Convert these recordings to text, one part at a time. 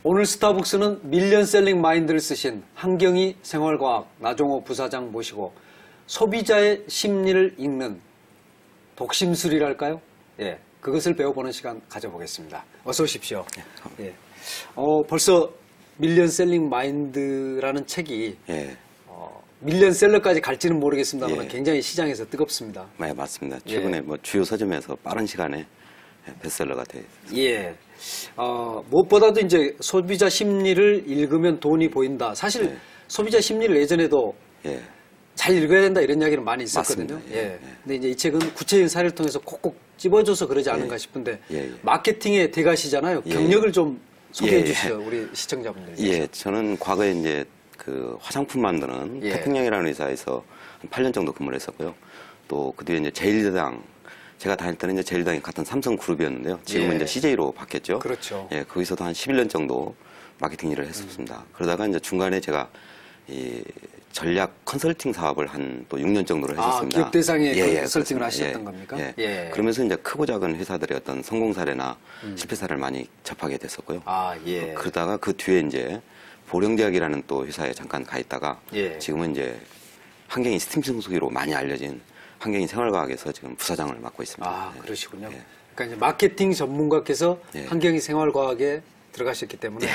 오늘 스타벅스는 밀리언셀링 마인드를 쓰신 한경희 생활과학 나종호 부사장 모시고 소비자의 심리를 읽는 독심술이랄까요? 예, 그것을 배워보는 시간 가져보겠습니다. 어서 오십시오. 예. 벌써 밀리언셀링 마인드라는 책이 밀리언셀러까지 갈지는 모르겠습니다만 굉장히 시장에서 뜨겁습니다. 네, 맞습니다. 최근에 뭐 주요 서점에서 빠른 시간에 베스트셀러가 되어 있습니다. 예. 무엇보다도 이제 소비자 심리를 읽으면 돈이 보인다. 사실 소비자 심리를 예전에도 잘 읽어야 된다 이런 이야기는 많이 있었거든요. 근데 이제 이 책은 구체적인 사례를 통해서 콕콕 집어줘서 그러지 않은가 싶은데 마케팅의 대가시잖아요. 경력을 좀 소개해 주시죠, 우리 시청자분들. 예, 저는 과거에 이제 그 화장품 만드는 태평양이라는 회사에서 한 8년 정도 근무를 했었고요. 또 그 뒤에 이제 제일당, 제가 다닐 때는 이제 제일당이 같은 삼성그룹이었는데요. 지금은 이제 CJ로 바뀌었죠. 그렇죠. 예, 거기서도 한 11년 정도 마케팅 일을 했었습니다. 그러다가 이제 중간에 제가 이 전략 컨설팅 사업을 한 또 6년 정도를 했었습니다. 기업 대상에 컨설팅을 하셨던 겁니까? 그러면서 이제 크고 작은 회사들의 어떤 성공 사례나 실패 사례를 많이 접하게 됐었고요. 그러다가 그 뒤에 이제 보령대학이라는 또 회사에 잠깐 가 있다가 지금은 이제 한경희 스팀 청소기로 많이 알려진 한경희 생활과학에서 지금 부사장을 맡고 있습니다. 그러시군요. 그러니까 이제 마케팅 전문가께서 한경희 생활과학에 들어가셨기 때문에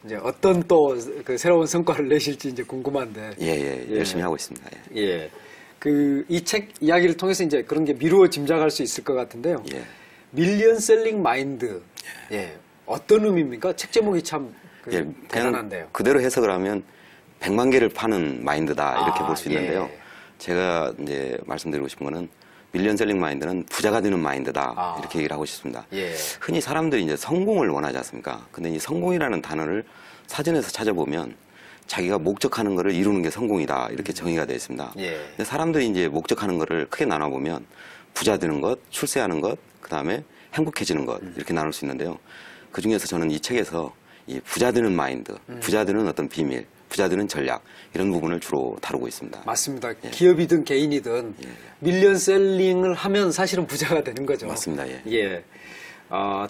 이제 어떤 또 그 새로운 성과를 내실지 이제 궁금한데. 열심히 하고 있습니다. 그 이 책 이야기를 통해서 이제 그런 게 미루어 짐작할 수 있을 것 같은데요. 밀리언셀링 마인드. 어떤 의미입니까? 책 제목이 참 대단한데요. 그대로 해석을 하면 100만 개를 파는 마인드다 이렇게 볼 수 있는데요. 제가 이제 말씀드리고 싶은 거는 밀리언셀링 마인드는 부자가 되는 마인드다 이렇게 얘기를 하고 싶습니다. 흔히 사람들이 이제 성공을 원하지 않습니까? 근데 이 성공이라는 단어를 사전에서 찾아보면 자기가 목적하는 것을 이루는 게 성공이다 이렇게 정의가 되어 있습니다. 근데 사람들이 이제 목적하는 것을 크게 나눠보면 부자 되는 것, 출세하는 것, 그 다음에 행복해지는 것 이렇게 나눌 수 있는데요. 그 중에서 저는 이 책에서 이 부자 되는 마인드, 부자 되는 어떤 비밀, 부자 되는 전략 이런 부분을 주로 다루고 있습니다. 맞습니다. 기업이든 개인이든 밀리언셀링을 하면 사실은 부자가 되는 거죠. 맞습니다.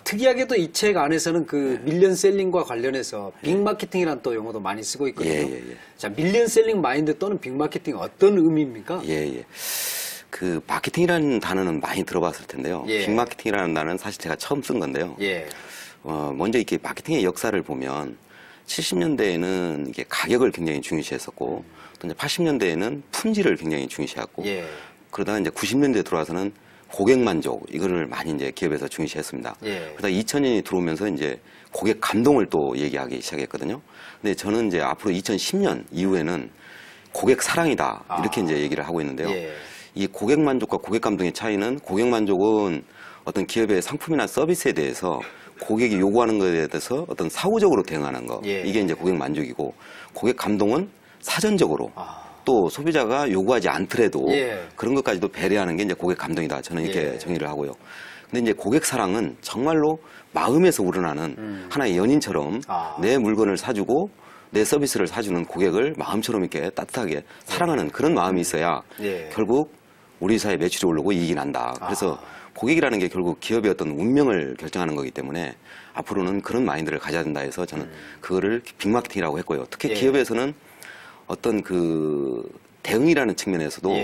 특이하게도 이 책 안에서는 그 밀리언셀링과 관련해서 빅마케팅이라는 또 용어도 많이 쓰고 있거든요. 자, 밀리언셀링 마인드 또는 빅마케팅 어떤 의미입니까? 그 마케팅이라는 단어는 많이 들어봤을 텐데요. 빅마케팅이라는 단어는 사실 제가 처음 쓴 건데요. 먼저 이렇게 마케팅의 역사를 보면 70년대에는 이게 가격을 굉장히 중요시했었고 또 이제 80년대에는 품질을 굉장히 중요시했고 그러다가 이제 90년대에 들어와서는 고객 만족 이거를 많이 이제 기업에서 중요시했습니다. 그러다 2000년이 들어오면서 이제 고객 감동을 또 얘기하기 시작했거든요. 근데 저는 이제 앞으로 2010년 이후에는 고객 사랑이다 이렇게 이제 얘기를 하고 있는데요. 이 고객 만족과 고객 감동의 차이는 고객 만족은 어떤 기업의 상품이나 서비스에 대해서 고객이 요구하는 것에 대해서 어떤 사후적으로 대응하는 거 이게 이제 고객 만족이고 고객 감동은 사전적으로 또 소비자가 요구하지 않더라도 그런 것까지도 배려하는 게 이제 고객 감동이다 저는 이렇게 정의를 하고요. 근데 이제 고객 사랑은 정말로 마음에서 우러나는 하나의 연인처럼 내 물건을 사주고 내 서비스를 사주는 고객을 마음처럼 이렇게 따뜻하게 사랑하는 그런 마음이 있어야 결국 우리 회사의 매출이 오르고 이익이 난다. 그래서 고객이라는 게 결국 기업의 어떤 운명을 결정하는 거기 때문에 앞으로는 그런 마인드를 가져야 된다 해서 저는 그거를 빅마케팅이라고 했고요. 특히 기업에서는 어떤 그 대응이라는 측면에서도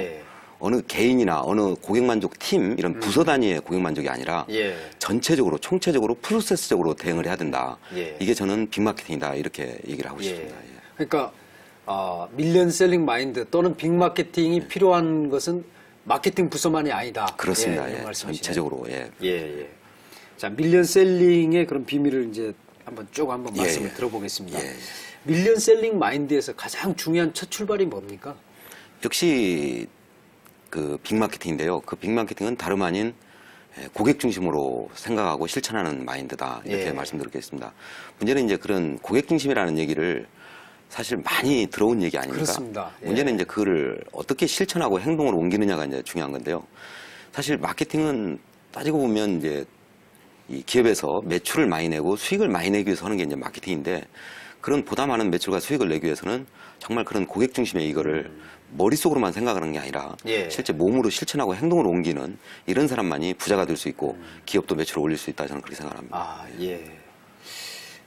어느 개인이나 어느 고객 만족 팀 이런 부서 단위의 고객 만족이 아니라 전체적으로 총체적으로 프로세스적으로 대응을 해야 된다. 이게 저는 빅마케팅이다 이렇게 얘기를 하고 싶습니다. 그러니까 밀리언셀링 마인드 또는 빅마케팅이 필요한 것은 마케팅 부서만이 아니다. 그렇습니다. 전체적으로. 자, 밀리언셀링의 그런 비밀을 이제 한번 말씀을 들어보겠습니다. 밀리언셀링 마인드에서 가장 중요한 첫 출발이 뭡니까? 역시 그 빅마케팅인데요. 그 빅마케팅은 다름 아닌 고객 중심으로 생각하고 실천하는 마인드다 이렇게 말씀드리겠습니다. 문제는 이제 그런 고객 중심이라는 얘기를 사실 많이 들어온 얘기 아닙니까? 그렇습니다. 문제는 이제 그거를 어떻게 실천하고 행동으로 옮기느냐가 이제 중요한 건데요. 사실 마케팅은 따지고 보면 이제 이 기업에서 매출을 많이 내고 수익을 많이 내기 위해서 하는 게 이제 마케팅인데 그런 보다 많은 매출과 수익을 내기 위해서는 정말 그런 고객 중심의 이거를 머릿속으로만 생각하는 게 아니라 실제 몸으로 실천하고 행동으로 옮기는 이런 사람만이 부자가 될 수 있고 기업도 매출을 올릴 수 있다 저는 그렇게 생각합니다.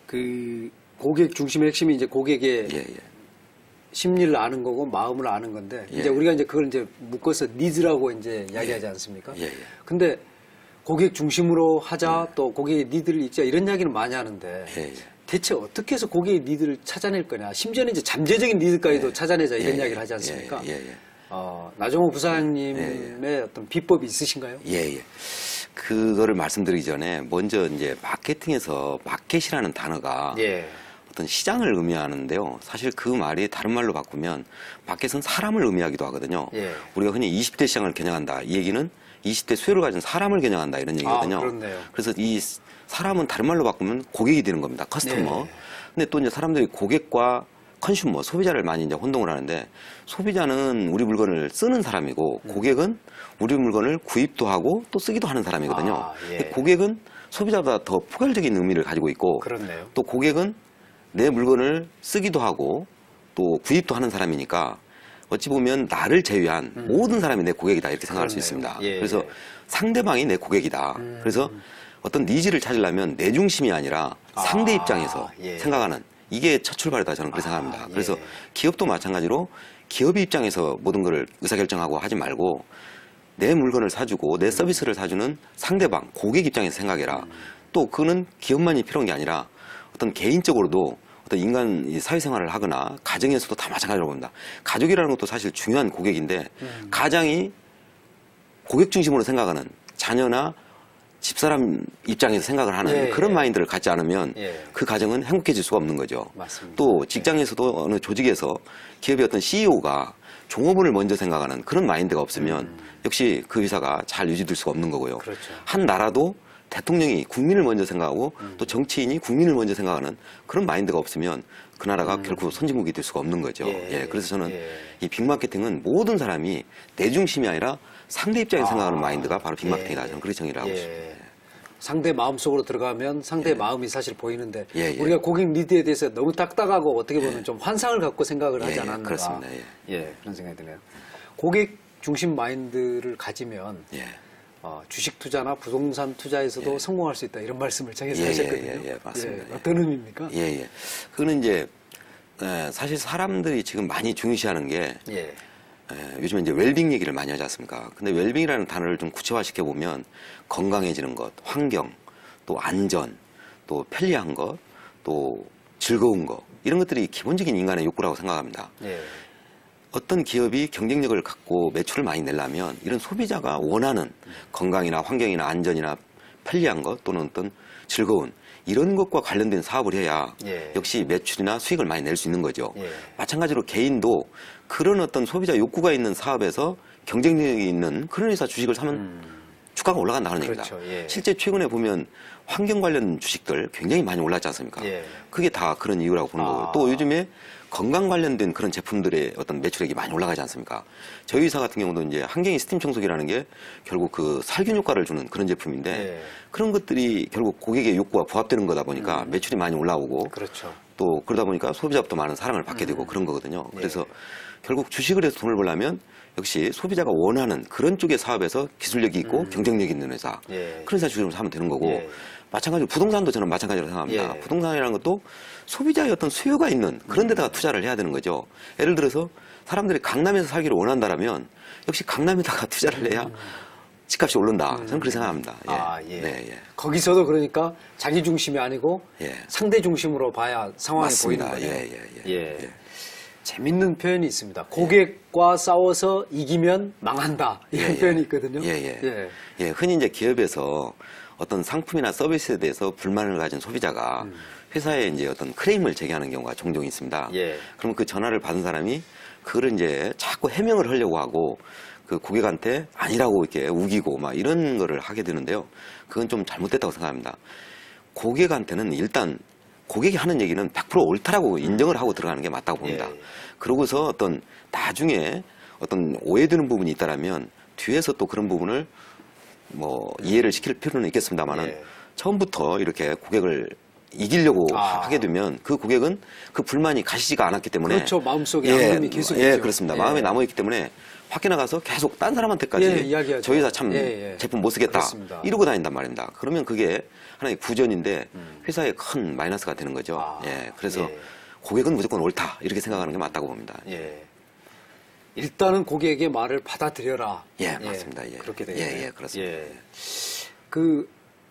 그 고객 중심의 핵심이 이제 고객의 예, 예. 심리를 아는 거고 마음을 아는 건데 예. 이제 우리가 이제 그걸 이제 묶어서 니즈라고 이제 이야기하지 않습니까? 예, 예. 근데 고객 중심으로 하자 또 고객의 니드를 읽자 이런 이야기는 많이 하는데 예, 예. 대체 어떻게 해서 고객의 니드를 찾아낼 거냐 심지어는 이제 잠재적인 니드까지도 예. 찾아내자 이런 예, 이야기를 예. 하지 않습니까? 예, 예, 예. 나종호 부사장님의 어떤 비법이 있으신가요? 예, 예. 그거를 말씀드리기 전에 먼저 이제 마케팅에서 마켓이라는 단어가 예. 어떤 시장을 의미하는데요. 사실 그 말이 다른 말로 바꾸면 마켓은 사람을 의미하기도 하거든요. 예. 우리가 흔히 20대 시장을 겨냥한다. 이 얘기는 20대 수요를 가진 사람을 겨냥한다 이런 얘기거든요. 그렇네요. 그래서 이 사람은 다른 말로 바꾸면 고객이 되는 겁니다. 커스터머. 네. 근데 또 이제 사람들이 고객과 컨슈머, 소비자를 많이 이제 혼동을 하는데 소비자는 우리 물건을 쓰는 사람이고 고객은 우리 물건을 구입도 하고 또 쓰기도 하는 사람이거든요. 예. 고객은 소비자보다 더 포괄적인 의미를 가지고 있고 그렇네요. 또 고객은 내 물건을 쓰기도 하고 또 구입도 하는 사람이니까 어찌 보면 나를 제외한 모든 사람이 내 고객이다 이렇게 생각할 수 그렇네요. 있습니다. 예. 그래서 상대방이 내 고객이다. 그래서 어떤 니즈를 찾으려면 내 중심이 아니라 상대 입장에서 예. 생각하는 이게 첫 출발이다 저는 그렇게 생각합니다. 예. 그래서 기업도 마찬가지로 기업의 입장에서 모든 걸 의사결정하고 하지 말고 내 물건을 사주고 내 서비스를 사주는 상대방 고객 입장에서 생각해라. 또 그거는 기업만이 필요한 게 아니라 어떤 개인적으로도 어떤 인간 사회생활을 하거나 가정에서도 다 마찬가지라고 봅니다. 가족이라는 것도 사실 중요한 고객인데 가장이 고객 중심으로 생각하는 자녀나 집사람 입장에서 생각을 하는 예, 그런 예. 마인드를 갖지 않으면 예. 그 가정은 행복해질 수가 없는 거죠. 맞습니다. 또 직장에서도 어느 조직에서 기업의 어떤 CEO가 종업원을 먼저 생각하는 그런 마인드가 없으면 역시 그 회사가 잘 유지될 수가 없는 거고요. 그렇죠. 한 나라도 대통령이 국민을 먼저 생각하고 또 정치인이 국민을 먼저 생각하는 그런 마인드가 없으면 그 나라가 결국 선진국이 될 수가 없는 거죠. 예. 그래서 저는 예. 이 빅마케팅은 모든 사람이 내 중심이 아니라 상대 입장에서 생각하는 마인드가 바로 빅마케팅이다. 저는 그렇게 정의를 하고 있습니다. 상대 마음속으로 들어가면 상대의 마음이 사실 보이는데 예, 예. 우리가 고객 니드에 대해서 너무 딱딱하고 어떻게 보면 좀 환상을 갖고 생각을 하지 예, 않았는가. 그렇습니다. 그런 생각이 드네요. 고객 중심 마인드를 가지면 예. 주식 투자나 부동산 투자에서도 성공할 수 있다 이런 말씀을 장에서 하셨거든요. 예, 맞습니다. 어떤 의미입니까? 예. 그거는 이제 사실 사람들이 지금 많이 중요시하는 게 요즘에 이제 웰빙 얘기를 많이 하지 않습니까? 근데 웰빙이라는 단어를 좀 구체화시켜 보면 건강해지는 것, 환경, 또 안전, 또 편리한 것, 또 즐거운 것 이런 것들이 기본적인 인간의 욕구라고 생각합니다. 어떤 기업이 경쟁력을 갖고 매출을 많이 내려면 이런 소비자가 원하는 건강이나 환경이나 안전이나 편리한 것 또는 어떤 즐거운 이런 것과 관련된 사업을 해야 역시 매출이나 수익을 많이 낼 수 있는 거죠. 마찬가지로 개인도 그런 어떤 소비자 욕구가 있는 사업에서 경쟁력이 있는 그런 회사 주식을 사면 주가가 올라간다는 그렇죠. 얘기입니다. 실제 최근에 보면 환경 관련 주식들 굉장히 많이 올랐지 않습니까? 그게 다 그런 이유라고 보는 거고요. 또 요즘에 건강 관련된 그런 제품들의 어떤 매출액이 많이 올라가지 않습니까? 저희 회사 같은 경우도 이제 환경이 스팀 청소기라는 게 결국 그 살균 효과를 주는 그런 제품인데 그런 것들이 결국 고객의 욕구와 부합되는 거다 보니까 매출이 많이 올라오고 그렇죠. 또 그러다 보니까 소비자부터 많은 사랑을 받게 되고 그런 거거든요. 그래서 결국 주식을 해서 돈을 벌려면 역시 소비자가 원하는 그런 쪽의 사업에서 기술력이 있고 경쟁력이 있는 회사 그런 회사 주식을 사면 되는 거고 마찬가지로 부동산도 저는 마찬가지로 생각합니다. 부동산이라는 것도 소비자의 어떤 수요가 있는 그런 데다가 투자를 해야 되는 거죠. 예를 들어서 사람들이 강남에서 살기를 원한다라면 역시 강남에다가 투자를 해야 집값이 오른다. 저는 그렇게 생각합니다. 거기서도 그러니까 자기 중심이 아니고 상대 중심으로 봐야 상황이 맞습니다. 보이는 거예요. 재밌는 표현이 있습니다. 고객과 싸워서 이기면 망한다. 이런 표현이 있거든요. 흔히 이제 기업에서 어떤 상품이나 서비스에 대해서 불만을 가진 소비자가 회사에 이제 어떤 크레임을 제기하는 경우가 종종 있습니다. 그럼 그 전화를 받은 사람이 그거를 이제 자꾸 해명을 하려고 하고 그 고객한테 아니라고 이렇게 우기고 막 이런 거를 하게 되는데요. 그건 좀 잘못됐다고 생각합니다. 고객한테는 일단 고객이 하는 얘기는 100% 옳다라고 인정을 하고 들어가는 게 맞다고 봅니다. 그러고서 어떤 나중에 어떤 오해되는 부분이 있다라면 뒤에서 또 그런 부분을 뭐 이해를 시킬 필요는 있겠습니다만은 처음부터 이렇게 고객을 이기려고 하게 되면 그 고객은 그 불만이 가시지가 않았기 때문에 그렇죠. 마음속에 앙금이 계속 예, 있죠. 그렇습니다. 마음에 남아있기 때문에 밖에 나가서 계속 딴 사람한테까지 이야기하죠. 저희 회사 참 제품 못 쓰겠다 그렇습니다. 이러고 다닌단 말입니다. 그러면 그게 하나의 구전인데 회사에 큰 마이너스가 되는 거죠. 그래서 고객은 무조건 옳다 이렇게 생각하는 게 맞다고 봅니다. 일단은 고객의 말을 받아들여라. 맞습니다. 그렇게 되겠네요. 그렇습니다.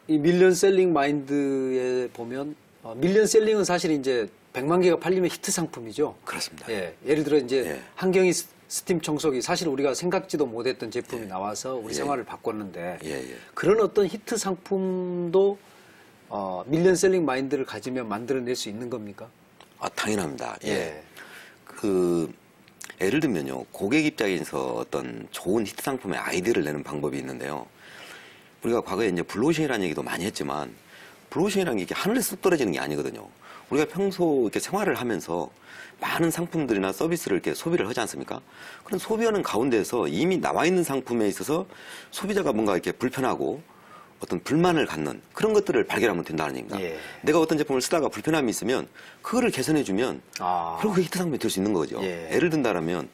이 밀리언 셀링 마인드에 보면 밀리언 셀링은 사실 이제 100만 개가 팔리면 히트 상품이죠. 그렇습니다. 예를 들어 이제 한경이 스팀 청소기 사실 우리가 생각지도 못했던 제품이 나와서 우리 생활을 바꿨는데 그런 어떤 히트 상품도 밀리언 셀링 마인드를 가지면 만들어낼 수 있는 겁니까? 당연합니다. 예를 들면요, 고객 입장에서 어떤 좋은 히트 상품의 아이디어를 내는 방법이 있는데요. 우리가 과거에 이제 블루오션이라는 얘기도 많이 했지만, 블루오션이라는 게 이게 하늘에 쑥 떨어지는 게 아니거든요. 우리가 평소 이렇게 생활을 하면서 많은 상품들이나 서비스를 이렇게 소비를 하지 않습니까? 그런 소비하는 가운데에서 이미 나와 있는 상품에 있어서 소비자가 뭔가 이렇게 불편하고 어떤 불만을 갖는 그런 것들을 발견하면 된다는 얘기입니다. 내가 어떤 제품을 쓰다가 불편함이 있으면 그거를 개선해주면 그리고 그 히트 상품이 될 수 있는 거죠. 예를 든다면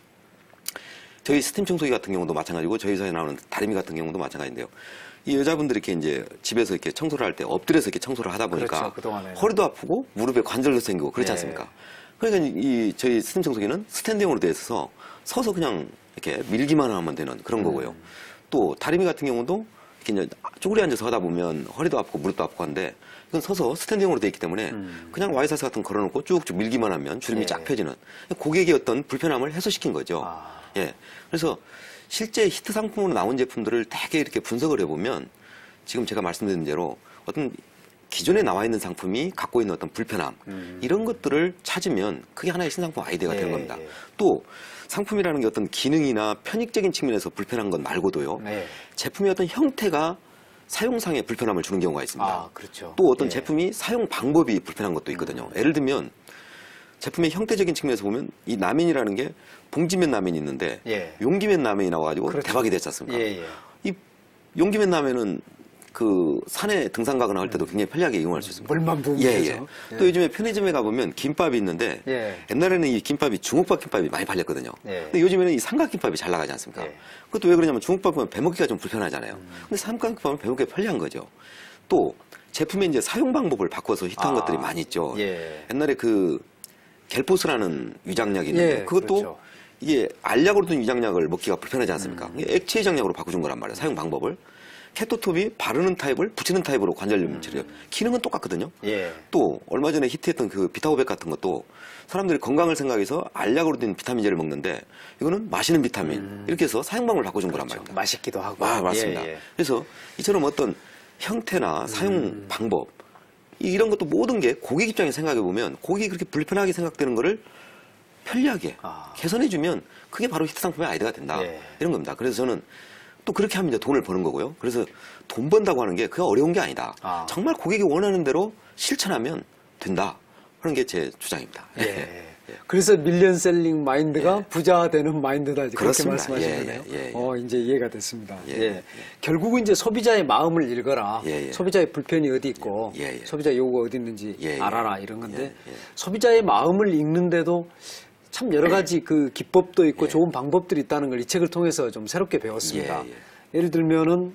저희 스팀 청소기 같은 경우도 마찬가지고 저희 회사에 나오는 다리미 같은 경우도 마찬가지인데요. 이 여자분들이 이렇게 이제 집에서 이렇게 청소를 할 때 엎드려서 이렇게 청소를 하다 보니까 허리도 아프고 무릎에 관절도 생기고 그렇지 않습니까? 그러니까 저희 스팀 청소기는 스탠딩으로 되어 있어서 서서 그냥 이렇게 밀기만 하면 되는 그런 거고요. 또 다리미 같은 경우도 이렇게 이제 쪼그려 앉아서 하다 보면 허리도 아프고 무릎도 아프고 한데 이건 서서 스탠딩으로 되어 있기 때문에 그냥 와이사스 같은 거 걸어놓고 쭉쭉 밀기만 하면 주름이 쫙 펴지는 고객의 어떤 불편함을 해소시킨 거죠. 그래서 실제 히트 상품으로 나온 제품들을 되게 이렇게 분석을 해보면 지금 제가 말씀드린 대로 어떤 기존에 나와 있는 상품이 갖고 있는 어떤 불편함 이런 것들을 찾으면 그게 하나의 신상품 아이디어가 되는 겁니다. 또 상품이라는 게 어떤 기능이나 편익적인 측면에서 불편한 것 말고도요. 제품의 어떤 형태가 사용상의 불편함을 주는 경우가 있습니다. 또 어떤 제품이 사용 방법이 불편한 것도 있거든요. 예를 들면 제품의 형태적인 측면에서 보면 이 라면이라는 게 봉지면 라면이 있는데 용기면 라면이 나와가지고 대박이 됐지 않습니까? 이 용기면 라면은 그 산에 등산 가거나 할 때도 굉장히 편리하게 이용할 수 있습니다. 물만 부으면 되죠. 또 요즘에 편의점에 가보면 김밥이 있는데 옛날에는 이 김밥이 중국밥 김밥이 많이 팔렸거든요. 근데 요즘에는 이 삼각김밥이 잘 나가지 않습니까? 그것도 왜 그러냐면 중국밥은 배먹기가 좀 불편하잖아요. 근데 삼각김밥은 배먹기가 편리한 거죠. 또 제품의 이제 사용 방법을 바꿔서 히트한 것들이 많이 있죠. 옛날에 그 겔포스라는 위장약이 있는데 그것도 이게 알약으로 된 위장약을 먹기가 불편하지 않습니까? 액체 위장약으로 바꿔준 거란 말이에요. 사용 방법을. 케토톱이 바르는 타입을 붙이는 타입으로 관절염 치료해요. 기능은 똑같거든요. 또 얼마 전에 히트했던 그 비타500 같은 것도 사람들이 건강을 생각해서 알약으로 된 비타민제를 먹는데 이거는 마시는 비타민 이렇게 해서 사용 방법을 바꿔준 거란 말입니다. 맛있기도 하고. 맞습니다. 그래서 이처럼 어떤 형태나 사용 방법 이런 것도 모든 게 고객 입장에서 생각해 보면 고객이 그렇게 불편하게 생각되는 거를 편리하게 개선해주면 그게 바로 히트 상품의 아이디어가 된다. 이런 겁니다. 그래서 저는 또 그렇게 하면 이제 돈을 버는 거고요. 그래서 돈 번다고 하는 게 그게 어려운 게 아니다. 정말 고객이 원하는 대로 실천하면 된다. 그런 게 제 주장입니다. 그래서 밀리언 셀링 마인드가 부자 되는 마인드다. 그렇게 말씀하시네요. 이제 이해가 됐습니다. 결국은 이제 소비자의 마음을 읽어라. 소비자의 불편이 어디 있고 소비자의 요구가 어디 있는지 알아라 이런 건데 소비자의 마음을 읽는데도 참 여러 가지 그 기법도 있고 좋은 방법들이 있다는 걸 이 책을 통해서 좀 새롭게 배웠습니다. 예를 들면은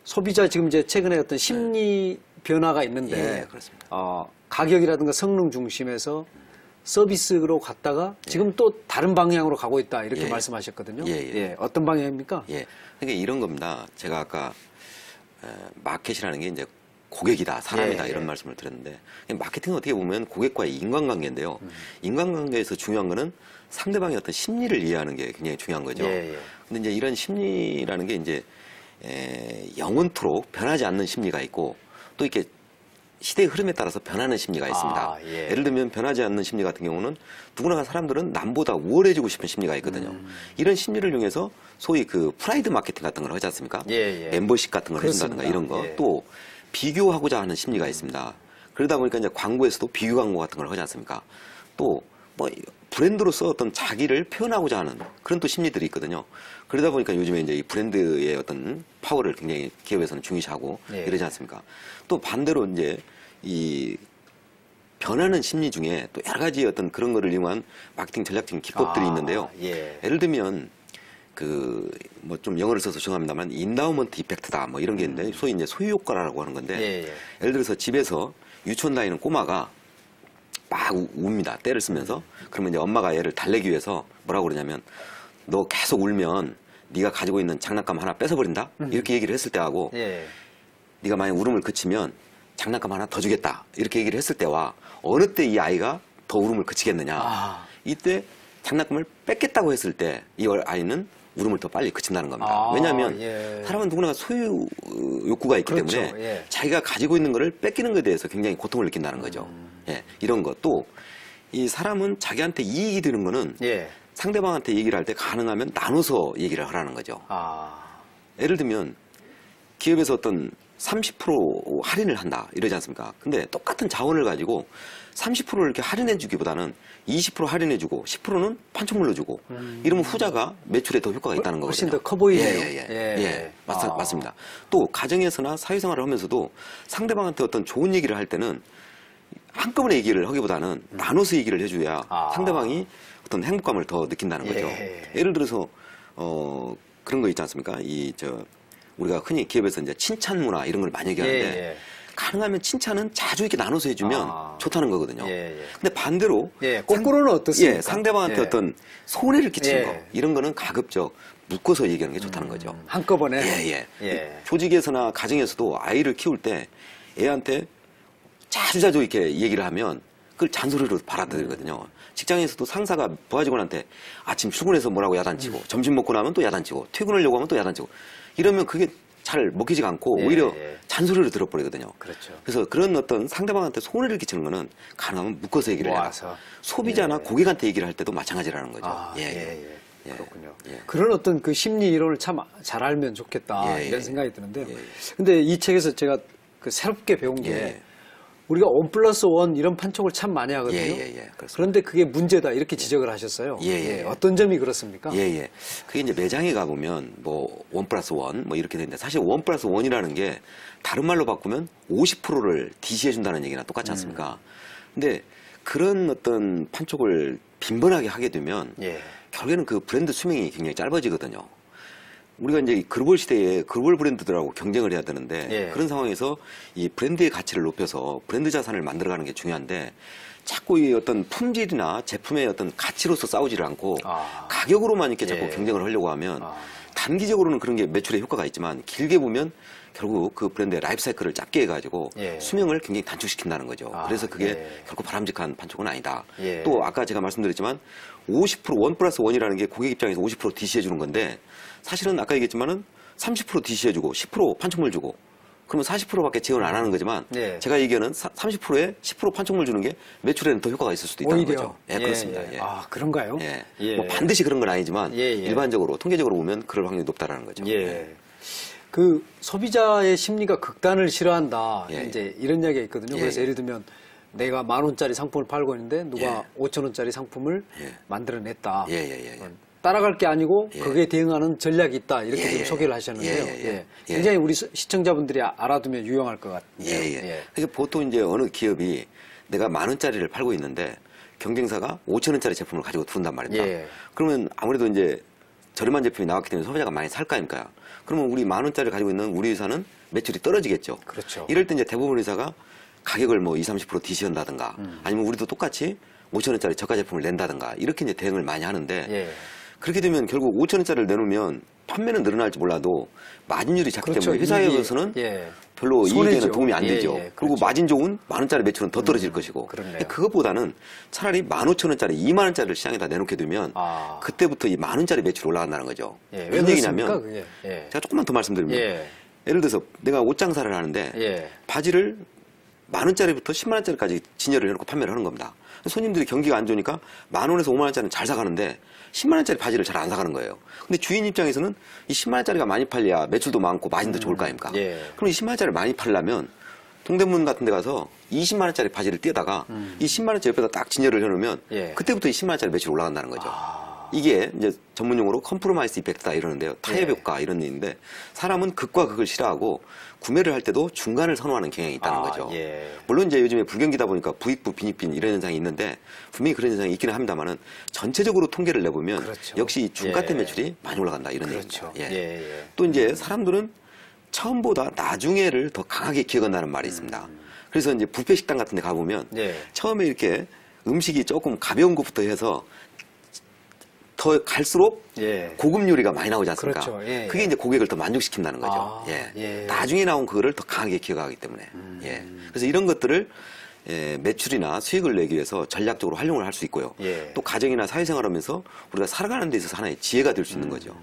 소비자 지금 이제 최근에 어떤 심리 변화가 있는데 가격이라든가 성능 중심에서 서비스로 갔다가 지금 또 다른 방향으로 가고 있다 이렇게 말씀하셨거든요. 어떤 방향입니까? 그러니까 이런 겁니다. 제가 아까 마켓이라는 게 이제 고객이다, 사람이다 이런 말씀을 드렸는데 마케팅은 어떻게 보면 고객과의 인간관계인데요. 인간관계에서 중요한 거는 상대방의 어떤 심리를 이해하는 게 굉장히 중요한 거죠. 근데 이제 이런 심리라는 게 이제 영원토록 변하지 않는 심리가 있고 또 이렇게 시대의 흐름에 따라서 변하는 심리가 있습니다. 예를 들면 변하지 않는 심리 같은 경우는 누구나 사람들은 남보다 우월해지고 싶은 심리가 있거든요. 이런 심리를 이용해서 소위 그 프라이드 마케팅 같은 걸 하지 않습니까? 멤버십 같은 걸 해준다든가 이런 거. 또 비교하고자 하는 심리가 있습니다. 그러다 보니까 이제 광고에서도 비교 광고 같은 걸 하지 않습니까? 또 뭐 브랜드로서 어떤 자기를 표현하고자 하는 그런 또 심리들이 있거든요. 그러다 보니까 요즘에 이제 이 브랜드의 어떤 파워를 굉장히 기업에서는 중시하고 이러지 않습니까? 또 반대로 이제 이 변하는 심리 중에 또 여러 가지 어떤 그런 거를 이용한 마케팅 전략적인 기법들이 있는데요. 예를 들면 뭐 좀 영어를 써서 죄송합니다만 인다우먼트 이펙트다 뭐 이런 게 있는데 소위 이제 소유 효과라고 하는 건데 예를 들어서 집에서 유치원 다니는 꼬마가 막 웁니다. 떼를 쓰면서. 그러면 이제 엄마가 얘를 달래기 위해서 뭐라고 그러냐면 너 계속 울면 네가 가지고 있는 장난감 하나 뺏어버린다? 이렇게 얘기를 했을 때하고 네가 만약 울음을 그치면 장난감 하나 더 주겠다. 이렇게 얘기를 했을 때와 어느 때 이 아이가 더 울음을 그치겠느냐. 이때 장난감을 뺏겠다고 했을 때 이 아이는 울음을 더 빨리 그친다는 겁니다. 왜냐하면 사람은 누구나 소유 욕구가 있기 때문에 자기가 가지고 있는 거를 뺏기는 것에 대해서 굉장히 고통을 느낀다는 거죠. 이런 것. 또 이 사람은 자기한테 이익이 되는 거는 상대방한테 얘기를 할 때 가능하면 나눠서 얘기를 하라는 거죠. 예를 들면 기업에서 어떤 30% 할인을 한다 이러지 않습니까? 근데 똑같은 자원을 가지고 30%를 이렇게 할인해 주기보다는 20% 할인해 주고 10%는 판촉물로 주고 이러면 후자가 매출에 더 효과가 있다는 거거든요. 훨씬 더 커 보이네요. 맞습니다. 또 가정에서나 사회생활을 하면서도 상대방한테 어떤 좋은 얘기를 할 때는 한꺼번에 얘기를 하기보다는 나눠서 얘기를 해줘야 상대방이 어떤 행복감을 더 느낀다는 거죠. 예를 들어서 그런 거 있지 않습니까? 우리가 흔히 기업에서 이제 칭찬 문화 이런 걸 많이 얘기하는데 가능하면 칭찬은 자주 이렇게 나눠서 해주면 좋다는 거거든요. 근데 반대로 거꾸로는 어떻습니까? 상대방한테 어떤 손해를 끼치는 거 이런 거는 가급적 묶어서 얘기하는 게 좋다는 거죠. 한꺼번에. 조직에서나 가정에서도 아이를 키울 때 애한테 자주 이렇게 얘기를 하면 그걸 잔소리로 받아들이거든요. 직장에서도 상사가 부하 직원한테 아침 출근해서 뭐라고 야단치고 점심 먹고 나면 또 야단치고 퇴근하려고 하면 또 야단치고 이러면 그게 잘 먹히지가 않고 오히려 잔소리로 들어버리거든요. 그래서 그런 어떤 상대방한테 손해를 끼치는 거는 가능하면 묶어서 얘기를 해라. 소비자나 고객한테 얘기를 할 때도 마찬가지라는 거죠. 그렇군요. 그런 어떤 그 심리 이론을 참 잘 알면 좋겠다 이런 생각이 드는데요. 근데 이 책에서 제가 그 새롭게 배운 게 우리가 1+1 이런 판촉을 참 많이 하거든요. 그런데 그게 문제다 이렇게 지적을 하셨어요. 어떤 점이 그렇습니까? 그게 이제 매장에 가보면 뭐 1+1 뭐 이렇게 되는데 사실 1+1이라는 게 다른 말로 바꾸면 50%를 DC해 준다는 얘기나 똑같지 않습니까? 근데 그런 어떤 판촉을 빈번하게 하게 되면 결국에는 그 브랜드 수명이 굉장히 짧아지거든요. 우리가 이제 글로벌 시대에 글로벌 브랜드들하고 경쟁을 해야 되는데 그런 상황에서 이 브랜드의 가치를 높여서 브랜드 자산을 만들어가는 게 중요한데 자꾸 이 어떤 품질이나 제품의 어떤 가치로서 싸우지를 않고 가격으로만 이렇게 자꾸 경쟁을 하려고 하면 단기적으로는 그런 게 매출에 효과가 있지만 길게 보면 결국 그 브랜드의 라이프 사이클을 짧게 해가지고 수명을 굉장히 단축시킨다는 거죠. 그래서 그게 결코 바람직한 판촉은 아니다. 또 아까 제가 말씀드렸지만 50% 1+1이라는 게 고객 입장에서 50% DC해 주는 건데 사실은 아까 얘기했지만은 30% DC해 주고 10% 판촉물 주고 그러면 40%밖에 지원 안 하는 거지만 제가 얘기하는 30%에 10% 판촉물 주는 게 매출에는 더 효과가 있을 수도 있다는 거죠. 그렇습니다. 그런가요? 뭐 반드시 그런 건 아니지만 일반적으로 통계적으로 보면 그럴 확률이 높다라는 거죠. 그 소비자의 심리가 극단을 싫어한다. 이제 이런 이야기가 있거든요. 그래서 예를 들면 내가 10,000원짜리 상품을 팔고 있는데 누가 5,000원짜리 상품을 만들어냈다. 따라갈 게 아니고 거기에 대응하는 전략이 있다. 이렇게 좀 소개를 하셨는데요. 굉장히 우리 시청자분들이 알아두면 유용할 것 같아요. 그래서 보통 이제 어느 기업이 내가 10,000원짜리를 팔고 있는데 경쟁사가 5,000원짜리 제품을 가지고 둔단 말입니다. 그러면 아무래도 이제 저렴한 제품이 나왔기 때문에 소비자가 많이 살 거 아닙니까? 그러면 우리 10,000원짜리를 가지고 있는 우리 회사는 매출이 떨어지겠죠. 이럴 때 이제 대부분 회사가 가격을 뭐 20, 30% DC한다든가 아니면 우리도 똑같이 5,000원짜리 저가 제품을 낸다든가 이렇게 이제 대응을 많이 하는데 그렇게 되면 결국 5,000원짜리를 내놓으면 판매는 늘어날지 몰라도 마진율이 작기 때문에 회사에서는 별로 이익에는 도움이 안 되죠. 그리고 마진 좋은 10,000원짜리 매출은 더 떨어질 것이고 그것보다는 차라리 15,000원짜리 20,000원짜리를 시장에다 내놓게 되면 그때부터 이 10,000원짜리 매출이 올라간다는 거죠. 무슨 얘기냐면 제가 조금만 더 말씀드리면 예를 들어서 내가 옷 장사를 하는데 바지를 10,000원짜리부터 100,000원짜리까지 진열을 해놓고 판매를 하는 겁니다. 손님들이 경기가 안 좋으니까 10,000원에서 50,000원짜리는 잘 사가는데 100,000원짜리 바지를 잘 안 사가는 거예요. 근데 주인 입장에서는 이 100,000원짜리가 많이 팔려야 매출도 많고 마진도 좋을 거 아닙니까? 그럼 이 100,000원짜리를 많이 팔려면 동대문 같은 데 가서 200,000원짜리 바지를 띄다가 이 100,000원짜리 옆에다 딱 진열을 해놓으면 그때부터 이 100,000원짜리 매출이 올라간다는 거죠. 이게 이제 전문용어로 컴프로마이스 이펙트다 이러는데요. 타협 효과 이런 얘기인데 사람은 극과 극을 싫어하고 구매를 할 때도 중간을 선호하는 경향이 있다는 거죠. 물론 이제 요즘에 불경기다 보니까 부익부, 빈익빈 이런 현상이 있는데 분명히 그런 현상이 있기는 합니다만은 전체적으로 통계를 내보면 역시 중가대 매출이 많이 올라간다 이런 얘기입니다. 또 이제 사람들은 처음보다 나중에를 더 강하게 기억한다는 말이 있습니다. 그래서 이제 뷔페 식당 같은 데 가보면 처음에 이렇게 음식이 조금 가벼운 것부터 해서 더 갈수록 고급 요리가 많이 나오지 않습니까? 그게 이제 고객을 더 만족시킨다는 거죠. 나중에 나온 그거를 더 강하게 기억하기 때문에. 그래서 이런 것들을 매출이나 수익을 내기 위해서 전략적으로 활용을 할 수 있고요. 또 가정이나 사회생활하면서 우리가 살아가는 데 있어서 하나의 지혜가 될 수 있는 거죠.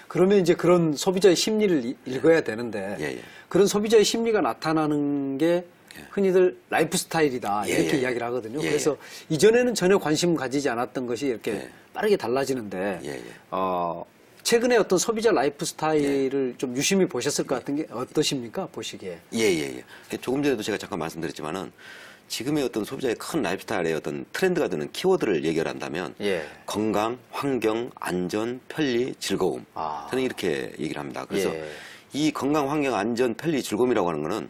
그러면 이제 그런 소비자의 심리를 읽어야 되는데 그런 소비자의 심리가 나타나는 게 흔히들 라이프 스타일이다 이렇게 이야기를 하거든요. 그래서 이전에는 전혀 관심 가지지 않았던 것이 이렇게 빠르게 달라지는데 최근에 어떤 소비자 라이프 스타일을 좀 유심히 보셨을 것 같은 게 어떠십니까? 보시기에. 조금 전에도 제가 잠깐 말씀드렸지만은 지금의 어떤 소비자의 큰 라이프 스타일의 어떤 트렌드가 되는 키워드를 얘기를 한다면 건강, 환경, 안전, 편리, 즐거움. 저는 이렇게 얘기를 합니다. 그래서 이 건강, 환경, 안전, 편리, 즐거움이라고 하는 거는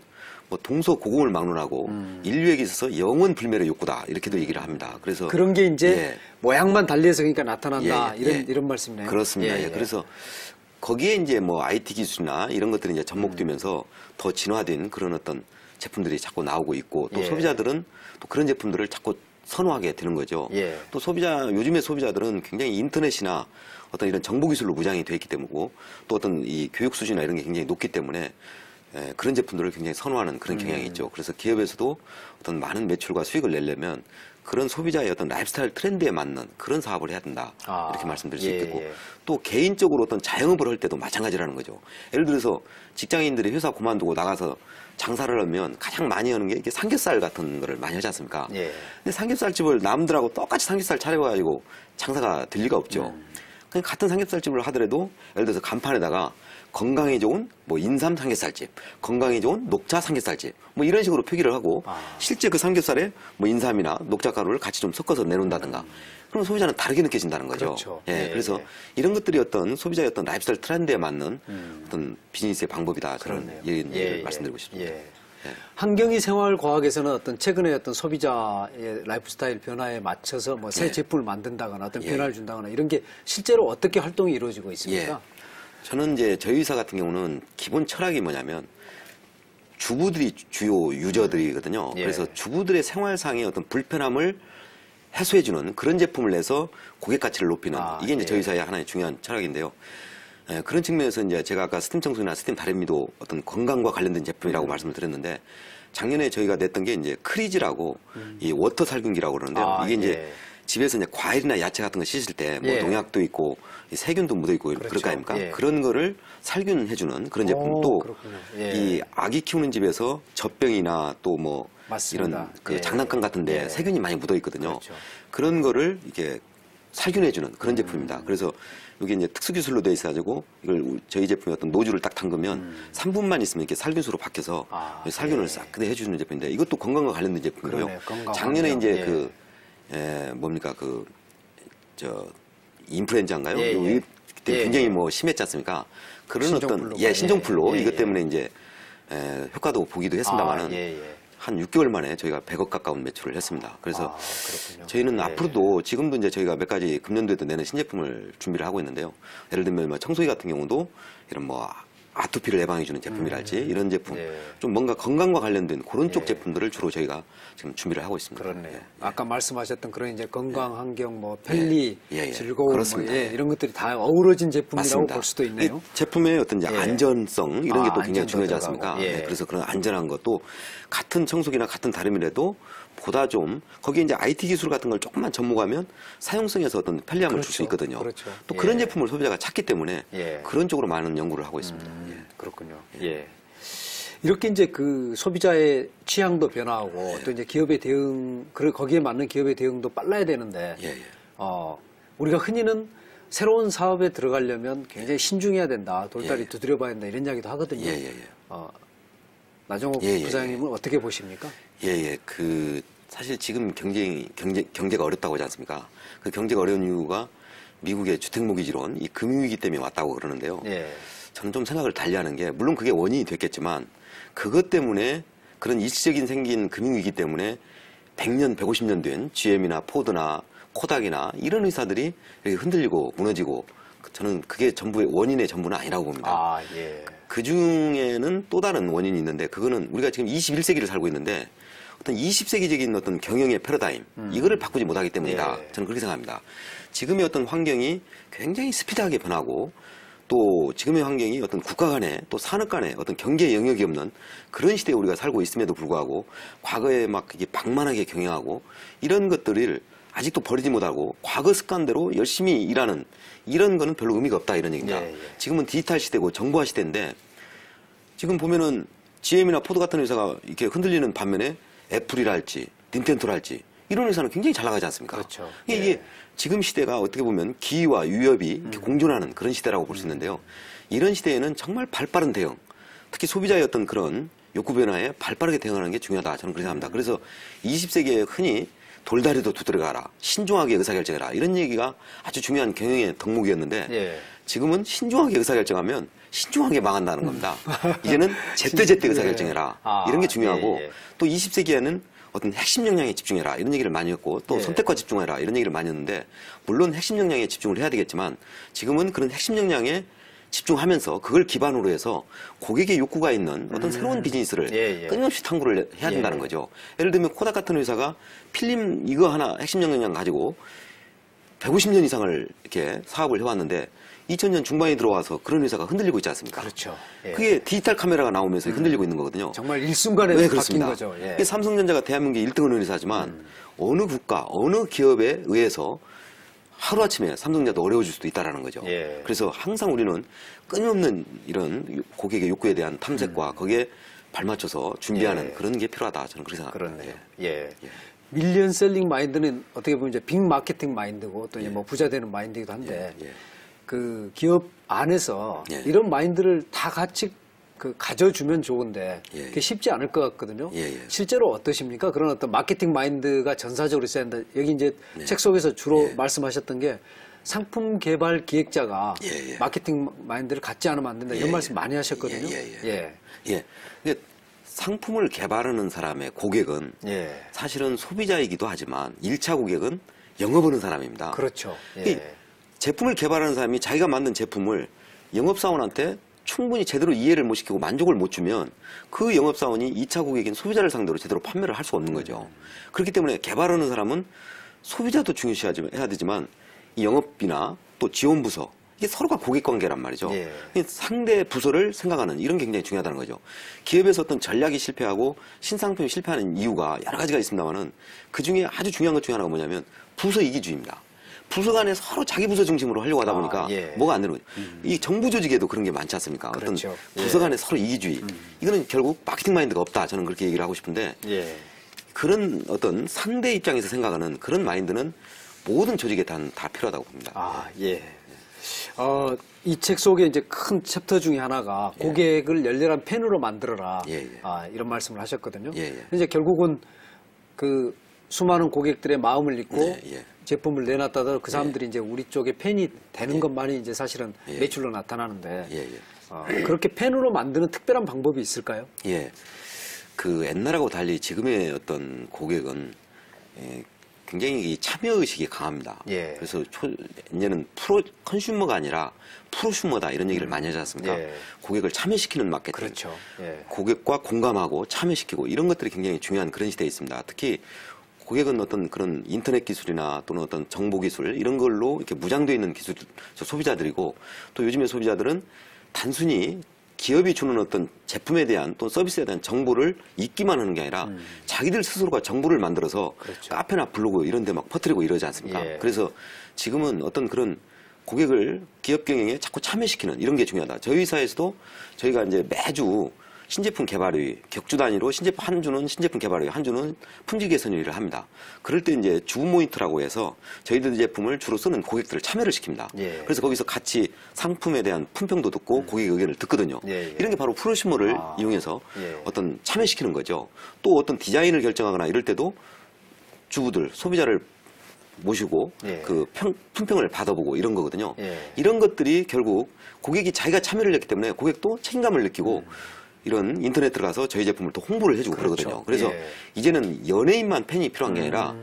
뭐 동서고금을 막론하고 인류에게 있어서 영원 불멸의 욕구다 이렇게도 얘기를 합니다. 그래서 그런 게 이제 모양만 달리해서 그러니까 나타난다 이런 말씀이네요. 그렇습니다. 그래서 거기에 이제 뭐 IT 기술이나 이런 것들이 이제 접목되면서 더 진화된 그런 어떤 제품들이 자꾸 나오고 있고 또 소비자들은 또 그런 제품들을 자꾸 선호하게 되는 거죠. 또 요즘의 소비자들은 굉장히 인터넷이나 어떤 이런 정보기술로 무장이 되어 있기 때문이고 또 어떤 이 교육 수준이나 이런 게 굉장히 높기 때문에 그런 제품들을 굉장히 선호하는 그런 경향이 있죠. 그래서 기업에서도 어떤 많은 매출과 수익을 내려면 그런 소비자의 어떤 라이프스타일 트렌드에 맞는 그런 사업을 해야 된다. 이렇게 말씀드릴 수 있겠고 또 개인적으로 어떤 자영업을 할 때도 마찬가지라는 거죠. 예를 들어서 직장인들이 회사 그만두고 나가서 장사를 하면 가장 많이 하는 게 이게 삼겹살 같은 거를 많이 하지 않습니까? 근데 삼겹살집을 남들하고 똑같이 삼겹살 차려가지고 장사가 될 리가 없죠. 그냥 같은 삼겹살집을 하더라도 예를 들어서 간판에다가 건강에 좋은 뭐 인삼 삼겹살집, 건강에 좋은 녹차 삼겹살집 뭐 이런 식으로 표기를 하고 실제 그 삼겹살에 뭐 인삼이나 녹차 가루를 같이 좀 섞어서 내놓는다든가 그럼 소비자는 다르게 느껴진다는 거죠. 그래서 이런 것들이 어떤 소비자의 어떤 라이프스타일 트렌드에 맞는 어떤 비즈니스의 방법이다. 저는 이런 말씀드리고 싶습니다. 환경이생활과학에서는 어떤 최근에 어떤 소비자의 라이프 스타일 변화에 맞춰서 뭐 새 제품을 만든다거나 어떤 변화를 준다거나 이런 게 실제로 어떻게 활동이 이루어지고 있습니까? 저는 이제 저희 회사 같은 경우는 기본 철학이 뭐냐면 주부들이 주요 유저들이거든요. 그래서 주부들의 생활상의 어떤 불편함을 해소해주는 그런 제품을 내서 고객 가치를 높이는 이게 이제 저희 회사의 하나의 중요한 철학인데요. 그런 측면에서 이제 제가 아까 스팀 청소기나 스팀 다래미도 어떤 건강과 관련된 제품이라고 말씀을 드렸는데 작년에 저희가 냈던 게 이제 크리즈라고 이 워터 살균기라고 그러는데요. 이게 이제 집에서 이제 과일이나 야채 같은 거 씻을 때 뭐 농약도 있고 세균도 묻어 있고 그럴 거 아닙니까? 그런 거를 살균해주는 그런 제품 또 이 아기 키우는 집에서 젖병이나 또 뭐 이런 그 장난감 같은데 세균이 많이 묻어 있거든요. 그런 거를 이게 살균해주는 그런 제품입니다. 그래서 이게 이제 특수 기술로 되어 있어가지고 이걸 저희 제품의 어떤 노즐을 딱 담그면 3분만 있으면 이렇게 살균수로 바뀌어서 살균을 싹 그대 해주는 제품인데 이것도 건강과 관련된 제품이고요. 작년에 이제 그 뭡니까 인플루엔자인가요? 그때 굉장히 뭐 심했지 않습니까? 그런 어떤 신종플루 이것 때문에 이제 효과도 보기도 했습니다만은 한 6개월 만에 저희가 100억 가까운 매출을 했습니다. 그래서 저희는 앞으로도 지금도 이제 저희가 몇 가지 금년도에도 내는 신제품을 준비를 하고 있는데요. 예를 들면 뭐 청소기 같은 경우도 이런 뭐 아토피를 예방해주는 제품이랄지 이런 제품 좀 뭔가 건강과 관련된 그런 쪽 제품들을 주로 저희가 지금 준비를 하고 있습니다. 그렇네요. 아까 말씀하셨던 그런 이제 건강, 환경, 뭐 편리, 즐거움 뭐 이런 것들이 다 어우러진 제품이라고 볼 수도 있네요. 이 제품의 어떤 이제 안전성 이런 게 또 굉장히 중요하지 않습니까? 그래서 그런 안전한 것도 같은 청소기나 같은 다름이라도 보다 좀 거기에 이제 IT 기술 같은 걸 조금만 접목하면 사용성에서 어떤 편리함을 줄 수 있거든요. 또 그런 제품을 소비자가 찾기 때문에 그런 쪽으로 많은 연구를 하고 있습니다. 그렇군요. 이렇게 이제 그 소비자의 취향도 변화하고 또 이제 기업의 대응, 거기에 맞는 기업의 대응도 빨라야 되는데, 우리가 흔히는 새로운 사업에 들어가려면 굉장히 신중해야 된다, 돌다리 두드려봐야 된다 이런 이야기도 하거든요. 나정옥 부사장님은 어떻게 보십니까? 사실 지금 경제가 어렵다고 하지 않습니까? 그 경제가 어려운 이유가 미국의 주택모기지론, 이 금융위기 때문에 왔다고 그러는데요. 예. 저는 좀 생각을 달리하는 게, 물론 그게 원인이 됐겠지만 그것 때문에, 그런 일시적인 생긴 금융위기 때문에 100년, 150년 된 GM이나 포드나 코닥이나 이런 회사들이 이렇게 흔들리고 무너지고, 저는 그게 전부의 원인의 전부는 아니라고 봅니다. 아, 예. 그 중에는 또 다른 원인이 있는데, 그거는 우리가 지금 21세기를 살고 있는데 어떤 20세기적인 어떤 경영의 패러다임, 이거를 바꾸지 못하기 때문이다. 예. 저는 그렇게 생각합니다. 지금의 어떤 환경이 굉장히 스피드하게 변하고, 또 지금의 환경이 어떤 국가 간에 또 산업 간에 어떤 경계 영역이 없는 그런 시대에 우리가 살고 있음에도 불구하고, 과거에 막 이게 방만하게 경영하고 이런 것들을 아직도 버리지 못하고 과거 습관대로 열심히 일하는, 이런 거는 별로 의미가 없다, 이런 얘기입니다. 예, 예. 지금은 디지털 시대고 정보화 시대인데, 지금 보면은 GM이나 포드 같은 회사가 이렇게 흔들리는 반면에 애플이랄지 닌텐도랄지 이런 회사는 굉장히 잘 나가지 않습니까? 그렇죠. 이게 예. 지금 시대가 어떻게 보면 기회와 위협이 이렇게 공존하는 그런 시대라고 볼 수 있는데요. 이런 시대에는 정말 발빠른 대응, 특히 소비자의 어떤 그런 욕구 변화에 발빠르게 대응하는 게 중요하다, 저는 그렇게 생각합니다. 그래서 20세기에 흔히 돌다리도 두드려가라, 신중하게 의사결정해라, 이런 얘기가 아주 중요한 경영의 덕목이었는데, 예. 지금은 신중하게 의사결정하면 신중하게 망한다는 겁니다. 이제는 제때제때 의사결정해라, 이런 게 중요하고, 예, 예. 또 20세기에는 어떤 핵심 역량에 집중해라, 이런 얘기를 많이 했고, 또 예. 선택과 집중해라, 이런 얘기를 많이 했는데, 물론 핵심 역량에 집중을 해야 되겠지만 지금은 그런 핵심 역량에 집중하면서 그걸 기반으로 해서 고객의 욕구가 있는 어떤 새로운 비즈니스를 예, 예. 끊임없이 탐구를 해야 된다는 예. 거죠. 예를 들면 코닥 같은 회사가 필름 이거 하나 핵심 역량 가지고 150년 이상을 이렇게 사업을 해왔는데 2000년 중반에 들어와서 그런 회사가 흔들리고 있지 않습니까? 그렇죠. 예. 그게 디지털 카메라가 나오면서 흔들리고 있는 거거든요. 정말 일순간에 네, 바뀐 그렇습니다. 거죠. 예. 이게 삼성전자가 대한민국의 1등을 회사지만 어느 국가, 어느 기업에 의해서 하루아침에 삼성전자도 어려워질 수도 있다는 거죠. 예. 그래서 항상 우리는 끊임없는 이런 고객의 욕구에 대한 탐색과 거기에 발맞춰서 준비하는 예. 그런 게 필요하다, 저는 그렇게 생각합니다. 그렇네요. 예. 밀리언 셀링 마인드는 어떻게 보면 이제 빅 마케팅 마인드고 또 이제 뭐 부자 되는 마인드이기도 한데 예. 그 기업 안에서 예. 이런 마인드를 다 같이 그 가져주면 좋은데 예. 그게 쉽지 않을 것 같거든요. 예. 실제로 어떠십니까? 그런 어떤 마케팅 마인드가 전사적으로 있어야 한다. 여기 이제 책 속에서 주로 말씀하셨던 게 상품 개발 기획자가 마케팅 마인드를 갖지 않으면 안 된다. 이런 말씀 많이 하셨거든요. 예. 근데 상품을 개발하는 사람의 고객은 사실은 소비자이기도 하지만 1차 고객은 영업하는 사람입니다. 그렇죠. 제품을 개발하는 사람이 자기가 만든 제품을 영업사원한테 충분히 제대로 이해를 못 시키고 만족을 못 주면 그 영업사원이 2차 고객인 소비자를 상대로 제대로 판매를 할 수가 없는 거죠. 그렇기 때문에 개발하는 사람은 소비자도 중요시해야 되지만 이 영업이나 또 지원부서, 이게 서로가 고객관계란 말이죠. 상대 부서를 생각하는 이런 게 굉장히 중요하다는 거죠. 기업에서 어떤 전략이 실패하고 신상품이 실패하는 이유가 여러 가지가 있습니다만은 그 중에 아주 중요한 것 중에 하나가 뭐냐면 부서 이기주의입니다. 부서 간에 서로 자기 부서 중심으로 하려고 하다 보니까 뭐가 안 되는 거죠. 이 정부 조직에도 그런 게 많지 않습니까? 그렇죠. 어떤 부서 간에 서로 이기주의. 이거는 결국 마케팅 마인드가 없다, 저는 그렇게 얘기를 하고 싶은데 그런 어떤 상대 입장에서 생각하는 그런 마인드는 모든 조직에 다 필요하다고 봅니다. 이 책 속에 이제 큰 챕터 중에 하나가 고객을 열렬한 팬으로 만들어라. 이런 말씀을 하셨거든요. 이제 결국은 그 수많은 고객들의 마음을 읽고 제품을 내놨다가 그 사람들이 이제 우리 쪽에 팬이 되는 것만이 이제 사실은 매출로 나타나는데 그렇게 팬으로 만드는 특별한 방법이 있을까요? 그 옛날하고 달리 지금의 어떤 고객은 굉장히 참여의식이 강합니다. 그래서 이제는 컨슈머가 아니라 프로슈머다, 이런 얘기를 많이 하지 않습니까? 고객을 참여시키는 마케팅. 그렇죠. 고객과 공감하고 참여시키고 이런 것들이 굉장히 중요한 그런 시대에 있습니다. 특히 고객은 어떤 그런 인터넷 기술이나 또는 어떤 정보 기술 이런 걸로 이렇게 무장되어 있는 기술 소비자들이고, 또 요즘의 소비자들은 단순히 기업이 주는 어떤 제품에 대한 또 서비스에 대한 정보를 읽기만 하는 게 아니라 자기들 스스로가 정보를 만들어서 카페나 블로그 이런 데 막 퍼뜨리고 이러지 않습니까? 그래서 지금은 어떤 그런 고객을 기업 경영에 자꾸 참여시키는 이런 게 중요하다. 저희 회사에서도 저희가 이제 매주 신제품 개발위, 격주 단위로 신제품 한 주는 신제품 개발위, 한 주는 품질 개선위를 합니다. 그럴 때 이제 주 모니터라고 해서 저희들 제품을 주로 쓰는 고객들을 참여를 시킵니다. 그래서 거기서 같이 상품에 대한 품평도 듣고 고객 의견을 듣거든요. 이런 게 바로 프로슈머를 이용해서 어떤 참여시키는 거죠. 또 어떤 디자인을 결정하거나 이럴 때도 주부들, 소비자를 모시고 그 품평을 받아보고 이런 거거든요. 이런 것들이 결국 고객이 자기가 참여를 했기 때문에 고객도 책임감을 느끼고 이런 인터넷 들어가서 저희 제품을 또 홍보를 해주고 그러거든요. 그래서 이제는 연예인만 팬이 필요한 게 아니라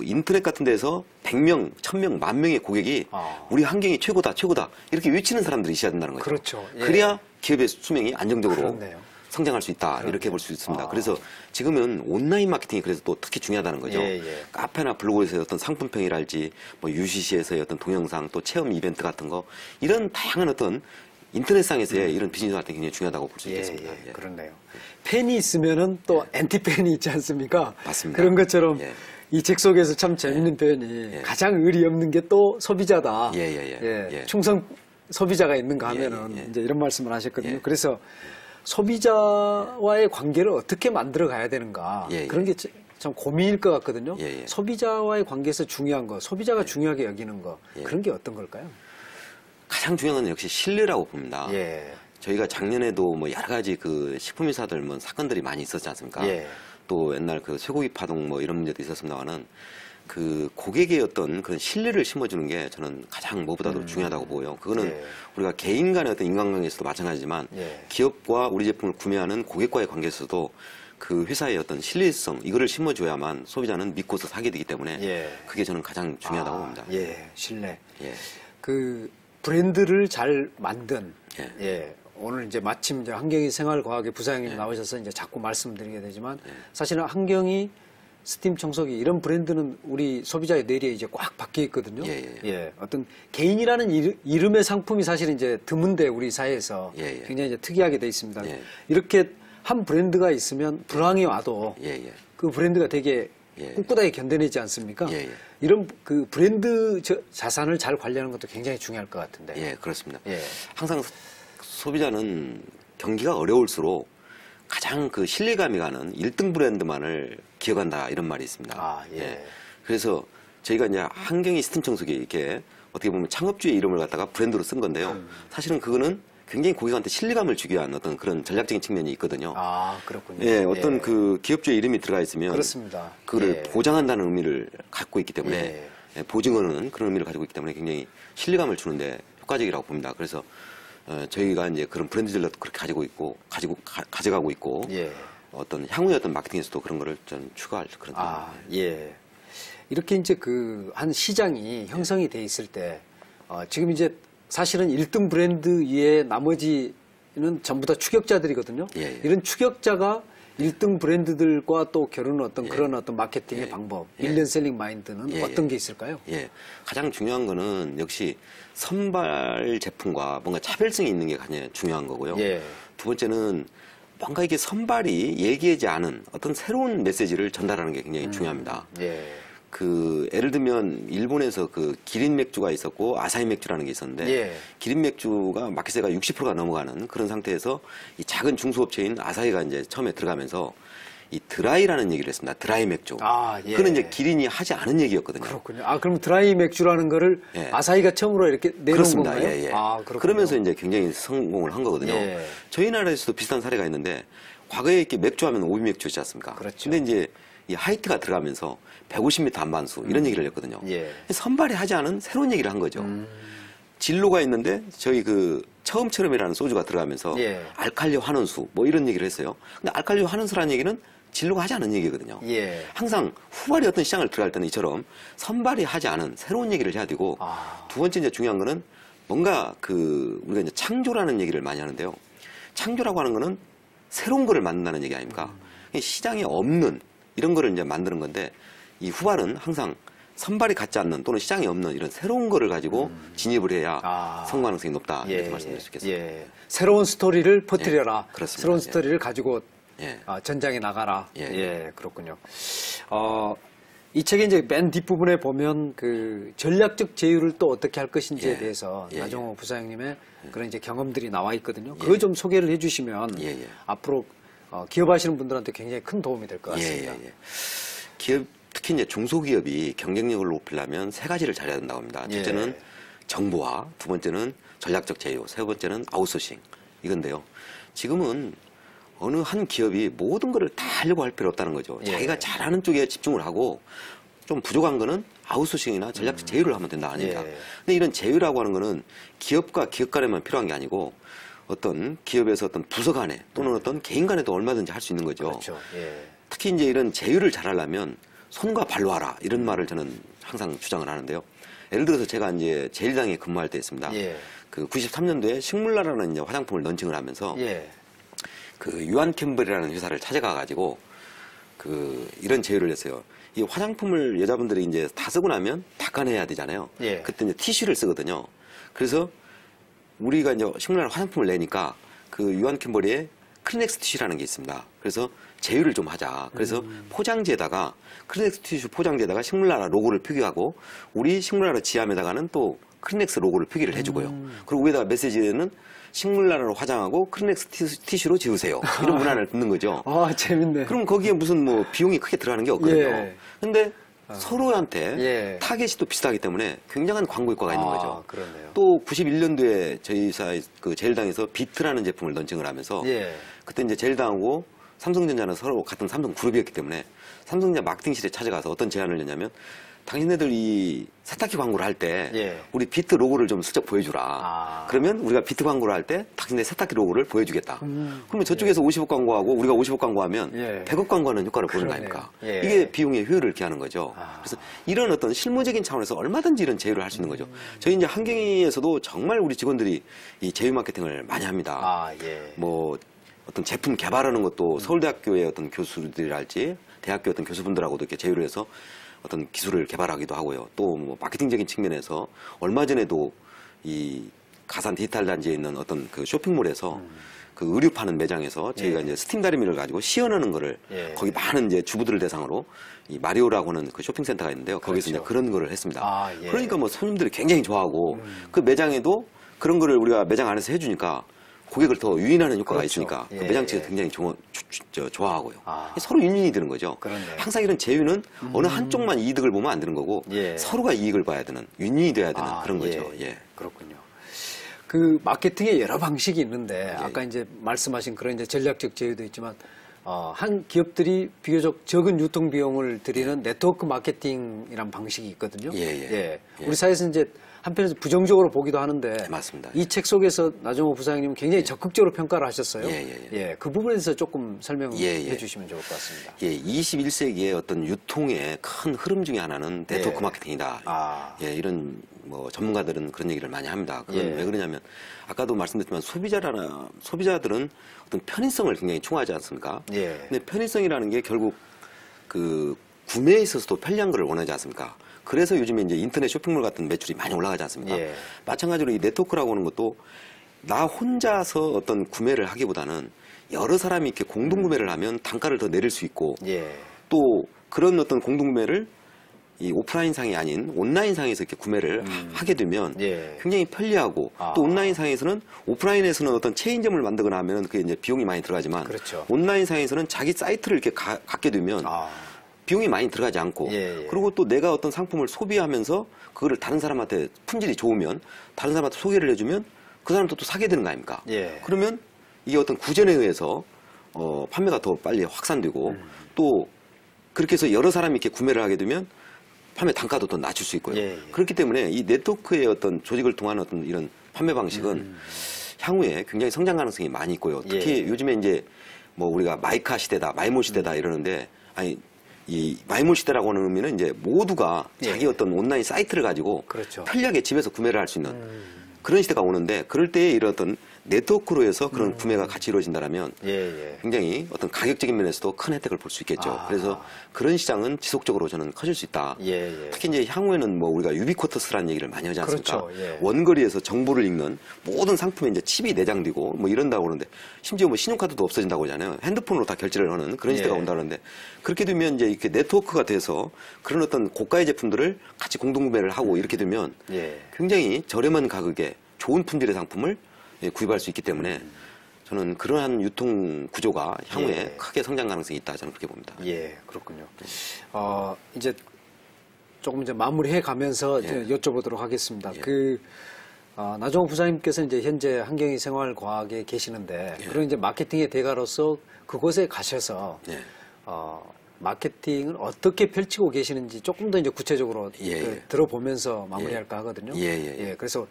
인터넷 같은 데서 100명, 1000명, 10,000명의 고객이 우리 환경이 최고다, 최고다 이렇게 외치는 사람들이 있어야 된다는 거죠. 그렇죠. 그래야 기업의 수명이 안정적으로 그렇네요. 성장할 수 있다. 이렇게 볼 수 있습니다. 그래서 지금은 온라인 마케팅이 그래서 또 특히 중요하다는 거죠. 카페나 블로그에서의 어떤 상품평이랄지 뭐 UCC에서의 어떤 동영상 또 체험 이벤트 같은 거 이런 다양한 어떤 인터넷상에서의 이런 비즈니스 활동이 굉장히 중요하다고 볼 수 있겠습니다. 그렇네요. 팬이 있으면은 또 엔티팬이 있지 않습니까? 맞습니다. 그런 것처럼 이 책 속에서 참 재밌는 표현이 가장 의리 없는 게 또 소비자다. 충성 소비자가 있는가 하면은 이제 이런 말씀을 하셨거든요. 그래서 소비자와의 관계를 어떻게 만들어 가야 되는가 그런 게 참 고민일 것 같거든요. 소비자와의 관계에서 중요한 거, 소비자가 중요하게 여기는 거 그런 게 어떤 걸까요? 가장 중요한 건 역시 신뢰라고 봅니다. 저희가 작년에도 뭐 여러 가지 그 식품회사들 뭐 사건들이 많이 있었지 않습니까? 또 옛날 그 쇠고기 파동 뭐 이런 문제도 있었습니다만은 그 고객의 어떤 그런 신뢰를 심어주는 게 저는 가장 무엇보다도 중요하다고 보여요. 그거는 우리가 개인 간의 어떤 인간관계에서도 마찬가지지만 기업과 우리 제품을 구매하는 고객과의 관계에서도 그 회사의 어떤 신뢰성 이거를 심어줘야만 소비자는 믿고서 사게 되기 때문에 그게 저는 가장 중요하다고 봅니다. 신뢰. 그 브랜드를 잘 만든 오늘 이제 마침 이제 한경희 생활과학의 부사장님 나오셔서 이제 자꾸 말씀드리게 되지만 사실은 한경희 스팀 청소기 이런 브랜드는 우리 소비자의 뇌리에 이제 꽉 박혀 있거든요. 어떤 개인이라는 이름의 상품이 사실 이제 드문데 우리 사회에서 굉장히 이제 특이하게 돼 있습니다. 이렇게 한 브랜드가 있으면 불황이 와도 그 브랜드가 되게 꿋꿋하게 견뎌내지 않습니까? 이런 그 브랜드 자산을 잘 관리하는 것도 굉장히 중요할 것 같은데. 그렇습니다. 항상 소비자는 경기가 어려울수록 가장 그 신뢰감이 가는 1등 브랜드만을 기억한다 이런 말이 있습니다. 그래서 저희가 이제 한경희 스팀 청소기 이렇게 어떻게 보면 창업주의 이름을 갖다가 브랜드로 쓴 건데요. 사실은 그거는 굉장히 고객한테 신뢰감을 주기 위한 어떤 그런 전략적인 측면이 있거든요. 그렇군요. 어떤 그 기업주의 이름이 들어가 있으면 그렇습니다. 그거를 보장한다는 의미를 갖고 있기 때문에 보증하는 그런 의미를 가지고 있기 때문에 굉장히 신뢰감을 주는데 효과적이라고 봅니다. 그래서 저희가 이제 그런 브랜드들도 그렇게 가져가고 있고 어떤 향후의 어떤 마케팅에서도 그런 거를 좀 추가할 그런. 이렇게 이제 그 한 시장이 형성이 돼 있을 때 지금 이제 사실은 1등 브랜드 위에 나머지는 전부 다 추격자들이거든요. 이런 추격자가 1등 브랜드들과 또 겨루는 어떤 그런 어떤 마케팅의 방법, 밀리언 셀링 마인드는 어떤 게 있을까요? 가장 중요한 거는 역시 선발 제품과 뭔가 차별성이 있는 게 가장 중요한 거고요. 두 번째는 뭔가 이게 선발이 얘기하지 않은 어떤 새로운 메시지를 전달하는 게 굉장히 중요합니다. 그 예를 들면 일본에서 그 기린 맥주가 있었고 아사히 맥주라는 게 있었는데 기린 맥주가 마켓세가 60%가 넘어가는 그런 상태에서 이 작은 중소업체인 아사히가 이제 처음에 들어가면서 이 드라이라는 얘기를 했습니다. 드라이 맥주. 그는 이제 기린이 하지 않은 얘기였거든요. 그렇군요. 그럼 드라이 맥주라는 거를 아사히가 처음으로 이렇게 내놓은 건가요? 그러면서 이제 굉장히 성공을 한 거거든요. 저희 나라에서도 비슷한 사례가 있는데 과거에 이렇게 맥주 하면 오비 맥주였지 않습니까? 근데 이제 이 하이트가 들어가면서 150m 안반수 이런 얘기를 했거든요. 선발이 하지 않은 새로운 얘기를 한 거죠. 진로가 있는데 저희 그 처음처럼이라는 소주가 들어가면서 알칼리 환원수 뭐 이런 얘기를 했어요. 근데 알칼리 환원수라는 얘기는 진로가 하지 않은 얘기거든요. 항상 후발이 어떤 시장을 들어갈 때는 이처럼 선발이 하지 않은 새로운 얘기를 해야 되고 두 번째 이제 중요한 거는 뭔가 그 우리가 이제 창조라는 얘기를 많이 하는데요. 창조라고 하는 거는 새로운 거를 만든다는 얘기 아닙니까? 시장에 없는 이런 거를 이제 만드는 건데 이 후발은 항상 선발이 갖지 않는 또는 시장에 없는 이런 새로운 거를 가지고 진입을 해야 성공 가능성이 높다 이렇게 말씀드릴 수 있겠습니다. 새로운 스토리를 퍼뜨려라. 그렇습니다. 새로운 스토리를 가지고 전장에 나가라. 그렇군요. 이 책의 이제 맨 뒷부분에 보면 그 전략적 제휴를 또 어떻게 할 것인지에 대해서 나종호 부사장님의 그런 이제 경험들이 나와 있거든요. 그거 좀 소개를 해주시면 앞으로 기업하시는 분들한테 굉장히 큰 도움이 될 것 같습니다. 기업 특히 이제 중소기업이 경쟁력을 높이려면 세 가지를 잘해야 된다고 합니다. 첫째는 정보화, 두 번째는 전략적 제휴, 세 번째는 아웃소싱 이건데요. 지금은 어느 한 기업이 모든 것을 다 하려고 할 필요 없다는 거죠. 자기가 잘하는 쪽에 집중을 하고 좀 부족한 거는 아웃소싱이나 전략적 제휴를 하면 된다 아닙니까? 근데 이런 제휴라고 하는 거는 기업과 기업 간에만 필요한 게 아니고 어떤 기업에서 어떤 부서 간에 또는 어떤 개인 간에도 얼마든지 할 수 있는 거죠. 그렇죠. 특히 이제 이런 제휴를 잘하려면 손과 발로 하라 이런 말을 저는 항상 주장을 하는데요. 예를 들어서 제가 이제 제일당에 근무할 때 있습니다. 그 93년도에 식물나라는 이제 화장품을 런칭을 하면서 그 유한 캠벨이라는 회사를 찾아가 가지고 그 이런 제휴를 했어요. 이 화장품을 여자분들이 이제 다 쓰고 나면 닦아내야 되잖아요. 그때 이제 티슈를 쓰거든요. 그래서 우리가 이제 식물나라 화장품을 내니까 그 유한 캠벨의 크리넥스 티슈라는 게 있습니다. 그래서 제휴를 좀 하자. 그래서 포장지에다가 크리넥스 티슈 포장지에다가 식물나라 로고를 표기하고 우리 식물나라 지함에다가는 또 크리넥스 로고를 표기를 해주고요. 그리고 위에다가 메시지에는 식물나라로 화장하고 크리넥스 티슈로 지우세요. 이런 문안을 넣는 거죠. 아, 재밌네. 그럼 거기에 무슨 뭐 비용이 크게 들어가는 게 없거든요. 근데 서로한테 타겟이 또 비슷하기 때문에 굉장한 광고 효과가 있는 거죠. 그러네요. 또 91년도에 저희 회사 그 제일당에서 비트라는 제품을 런칭을 하면서 그때 이제 제일당하고 삼성전자는 서로 같은 삼성 그룹이었기 때문에 삼성전자 마케팅실에 찾아가서 어떤 제안을 했냐면 당신네들 이 세탁기 광고를 할 때 우리 비트 로고를 좀 슬쩍 보여주라. 그러면 우리가 비트 광고를 할 때 당신네 세탁기 로고를 보여주겠다. 그러면 저쪽에서 50억 광고하고 우리가 50억 광고하면 100억 광고하는 효과를 보는 거 아닙니까? 이게 비용의 효율을 기하는 거죠. 그래서 이런 어떤 실무적인 차원에서 얼마든지 이런 제휴를 할 수 있는 거죠. 저희 이제 한경위에서도 정말 우리 직원들이 이 제휴 마케팅을 많이 합니다. 뭐 어떤 제품 개발하는 것도 서울대학교의 어떤 교수들이랄지 대학교 어떤 교수분들하고도 이렇게 제휴를 해서 어떤 기술을 개발하기도 하고요. 또 뭐 마케팅적인 측면에서 얼마 전에도 이 가산 디지털 단지에 있는 어떤 그 쇼핑몰에서 그 의류 파는 매장에서 저희가 이제 스팀 다리미를 가지고 시연하는 거를 거기 많은 이제 주부들을 대상으로 이 마리오라고 하는 그 쇼핑센터가 있는데요. 거기서 이제 그런 거를 했습니다. 그러니까 뭐 손님들이 굉장히 좋아하고 그 매장에도 그런 거를 우리가 매장 안에서 해주니까 고객을 더 유인하는 효과가 있으니까 그 매장 측에서 굉장히 좋아하고요. 서로 윈윈이 되는 거죠. 항상 이런 제휴는 어느 한쪽만 이득을 보면 안 되는 거고 서로가 이익을 봐야 되는 윈윈이 돼야 되는 그런 거죠. 그렇군요. 그 마케팅의 여러 방식이 있는데 아까 이제 말씀하신 그런 이제 전략적 제휴도 있지만 한 기업들이 비교적 적은 유통 비용을 들이는 네트워크 마케팅이란 방식이 있거든요. 우리 사회에서 이제 한편에서 부정적으로 보기도 하는데 맞습니다. 이 책 속에서 나정호 부사장님은 굉장히 적극적으로 평가를 하셨어요. 그 부분에서 조금 설명해 주시면 좋을 것 같습니다. 21세기의 어떤 유통의 큰 흐름 중에 하나는 네트워크 마케팅이다. 이런 뭐 전문가들은 그런 얘기를 많이 합니다. 그건 왜 그러냐면 아까도 말씀드렸지만 소비자들은 어떤 편의성을 굉장히 추구하지 않습니까? 근데 편의성이라는 게 결국 그 구매에 있어서도 편리한 걸 원하지 않습니까? 그래서 요즘에 이제 인터넷 쇼핑몰 같은 매출이 많이 올라가지 않습니까? 마찬가지로 이 네트워크라고 하는 것도 나 혼자서 어떤 구매를 하기보다는 여러 사람이 이렇게 공동 구매를 하면 단가를 더 내릴 수 있고 또 그런 어떤 공동 구매를 이 오프라인 상이 아닌 온라인 상에서 이렇게 구매를 하게 되면 굉장히 편리하고 또 온라인 상에서는 오프라인에서는 어떤 체인점을 만들거나 하면 그게 이제 비용이 많이 들어가지만 온라인 상에서는 자기 사이트를 이렇게 갖게 되면 비용이 많이 들어가지 않고 그리고 또 내가 어떤 상품을 소비하면서 그거를 다른 사람한테 품질이 좋으면 다른 사람한테 소개를 해주면 그 사람도 또 사게 되는 거 아닙니까? 그러면 이게 어떤 구전에 의해서 판매가 더 빨리 확산되고 또 그렇게 해서 여러 사람이 이렇게 구매를 하게 되면 판매 단가도 더 낮출 수 있고요. 그렇기 때문에 이 네트워크의 어떤 조직을 통한 어떤 이런 판매 방식은 향후에 굉장히 성장 가능성이 많이 있고요. 특히 요즘에 이제 뭐 우리가 마이카 시대다, 마이몰 시대다 이러는데 아니 이 마이몰 시대라고 하는 의미는 이제 모두가 자기 어떤 온라인 사이트를 가지고 편리하게 집에서 구매를 할 수 있는 그런 시대가 오는데 그럴 때에 이런 어떤 네트워크로 해서 그런 구매가 같이 이루어진다면 굉장히 어떤 가격적인 면에서도 큰 혜택을 볼 수 있겠죠. 그래서 그런 시장은 지속적으로 저는 커질 수 있다. 특히 이제 향후에는 뭐 우리가 유비쿼터스라는 얘기를 많이 하지 않습니까? 원거리에서 정보를 읽는 모든 상품에 이제 칩이 내장되고 뭐 이런다고 그러는데 심지어 뭐 신용카드도 없어진다고 하잖아요. 핸드폰으로 다 결제를 하는 그런 시대가 온다 그러는데 그렇게 되면 이제 이렇게 네트워크가 돼서 그런 어떤 고가의 제품들을 같이 공동구매를 하고 이렇게 되면 굉장히 저렴한 가격에 좋은 품질의 상품을 구입할 수 있기 때문에 저는 그러한 유통 구조가 향후에 크게 성장 가능성이 있다 저는 그렇게 봅니다. 그렇군요. 이제 조금 이제 마무리해 가면서 여쭤보도록 하겠습니다. 나정호 부사님께서 이제 현재 한경희 생활과학에 계시는데 그런 이제 마케팅의 대가로서 그곳에 가셔서 마케팅을 어떻게 펼치고 계시는지 조금 더 이제 구체적으로 들어보면서 마무리할까 하거든요. 그래서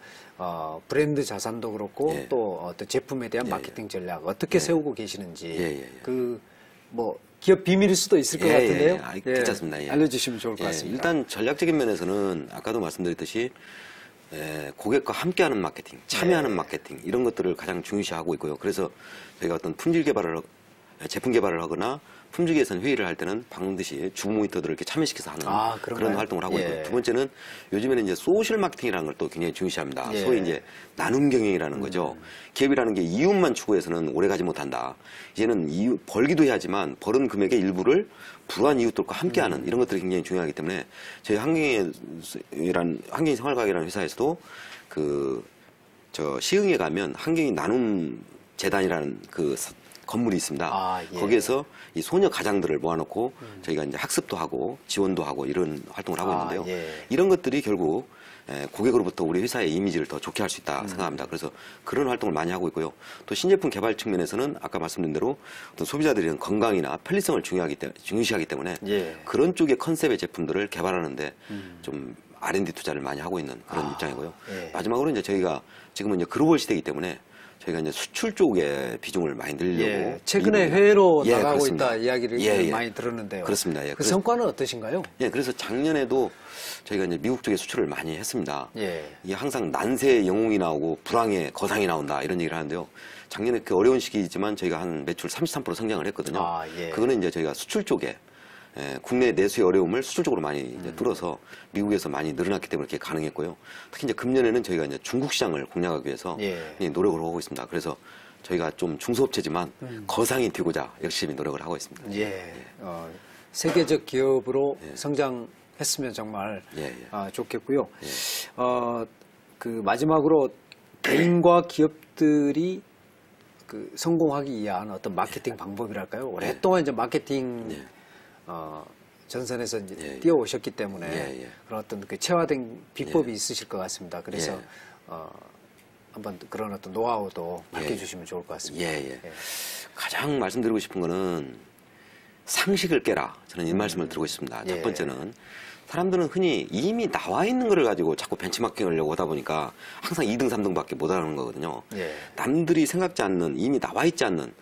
브랜드 자산도 그렇고 또 어떤 제품에 대한 마케팅 전략 어떻게 세우고 계시는지 그 뭐 기업 비밀일 수도 있을 것 같은데요. 괜찮습니다. 알려주시면 좋을 것 같습니다. 일단 전략적인 면에서는 아까도 말씀드렸듯이 고객과 함께하는 마케팅, 참여하는 마케팅 이런 것들을 가장 중요시하고 있고요. 그래서 저희가 어떤 품질 개발을 제품 개발을 하거나 품질 개선 회의를 할 때는 반드시 주 모니터들을 이렇게 참여시켜서 하는 그런 활동을 하고 있고요. 두 번째는 요즘에는 이제 소셜 마케팅이라는 걸 또 굉장히 중시합니다. 소위 이제 나눔 경영이라는 거죠. 기업이라는 게 이윤만 추구해서는 오래가지 못한다. 이제는 벌기도 해야지만 벌은 금액의 일부를 불우한 이웃들과 함께하는 이런 것들이 굉장히 중요하기 때문에 저희 환경생활과학이라는 회사에서도 시흥에 가면 환경이 나눔 재단이라는 건물이 있습니다. 거기에서 이 소녀 가장들을 모아놓고 저희가 이제 학습도 하고 지원도 하고 이런 활동을 하고 있는데요. 이런 것들이 결국 고객으로부터 우리 회사의 이미지를 더 좋게 할 수 있다 생각합니다. 그래서 그런 활동을 많이 하고 있고요. 또 신제품 개발 측면에서는 아까 말씀드린 대로 어떤 소비자들이 건강이나 편리성을 중요시하기 때문에 그런 쪽의 컨셉의 제품들을 개발하는데 좀 R&D 투자를 많이 하고 있는 그런 입장이고요. 마지막으로 이제 저희가 지금은 이제 글로벌 시대이기 때문에 저희가 이제 수출 쪽에 비중을 많이 늘리려고 최근에 해외로 나가고 그렇습니다. 있다 이야기를 많이 들었는데요. 그렇습니다. 그 성과는 어떠신가요? 그래서 작년에도 저희가 이제 미국 쪽에 수출을 많이 했습니다. 이게 항상 난세의 영웅이 나오고 불황의 거상이 나온다 이런 얘기를 하는데요. 작년에 그 어려운 시기이지만 저희가 한 매출 33% 성장을 했거든요. 그거는 이제 저희가 수출 쪽에 국내 내수의 어려움을 수출적으로 많이 이제 뚫어서 미국에서 많이 늘어났기 때문에 그렇게 가능했고요. 특히 이제 금년에는 저희가 이제 중국 시장을 공략하기 위해서 노력을 하고 있습니다. 그래서 저희가 좀 중소업체지만 거상이 되고자 열심히 노력을 하고 있습니다. 세계적 기업으로 성장했으면 정말 좋겠고요. 마지막으로 개인과 기업들이 성공하기 위한 어떤 마케팅 방법이랄까요? 오랫동안 이제 마케팅 전선에서 이제 뛰어오셨기 때문에 그런 어떤 체화된 비법이 있으실 것 같습니다. 그래서 한번 그런 어떤 노하우도 밝혀주시면 좋을 것 같습니다. 가장 말씀드리고 싶은 거는 상식을 깨라. 저는 이 말씀을 드리고 싶습니다. 첫 번째는 사람들은 흔히 이미 나와 있는 거를 가지고 자꾸 벤치마킹을 하려고 하다 보니까 항상 2등, 3등밖에 못 하는 거거든요. 남들이 생각지 않는, 이미 나와 있지 않는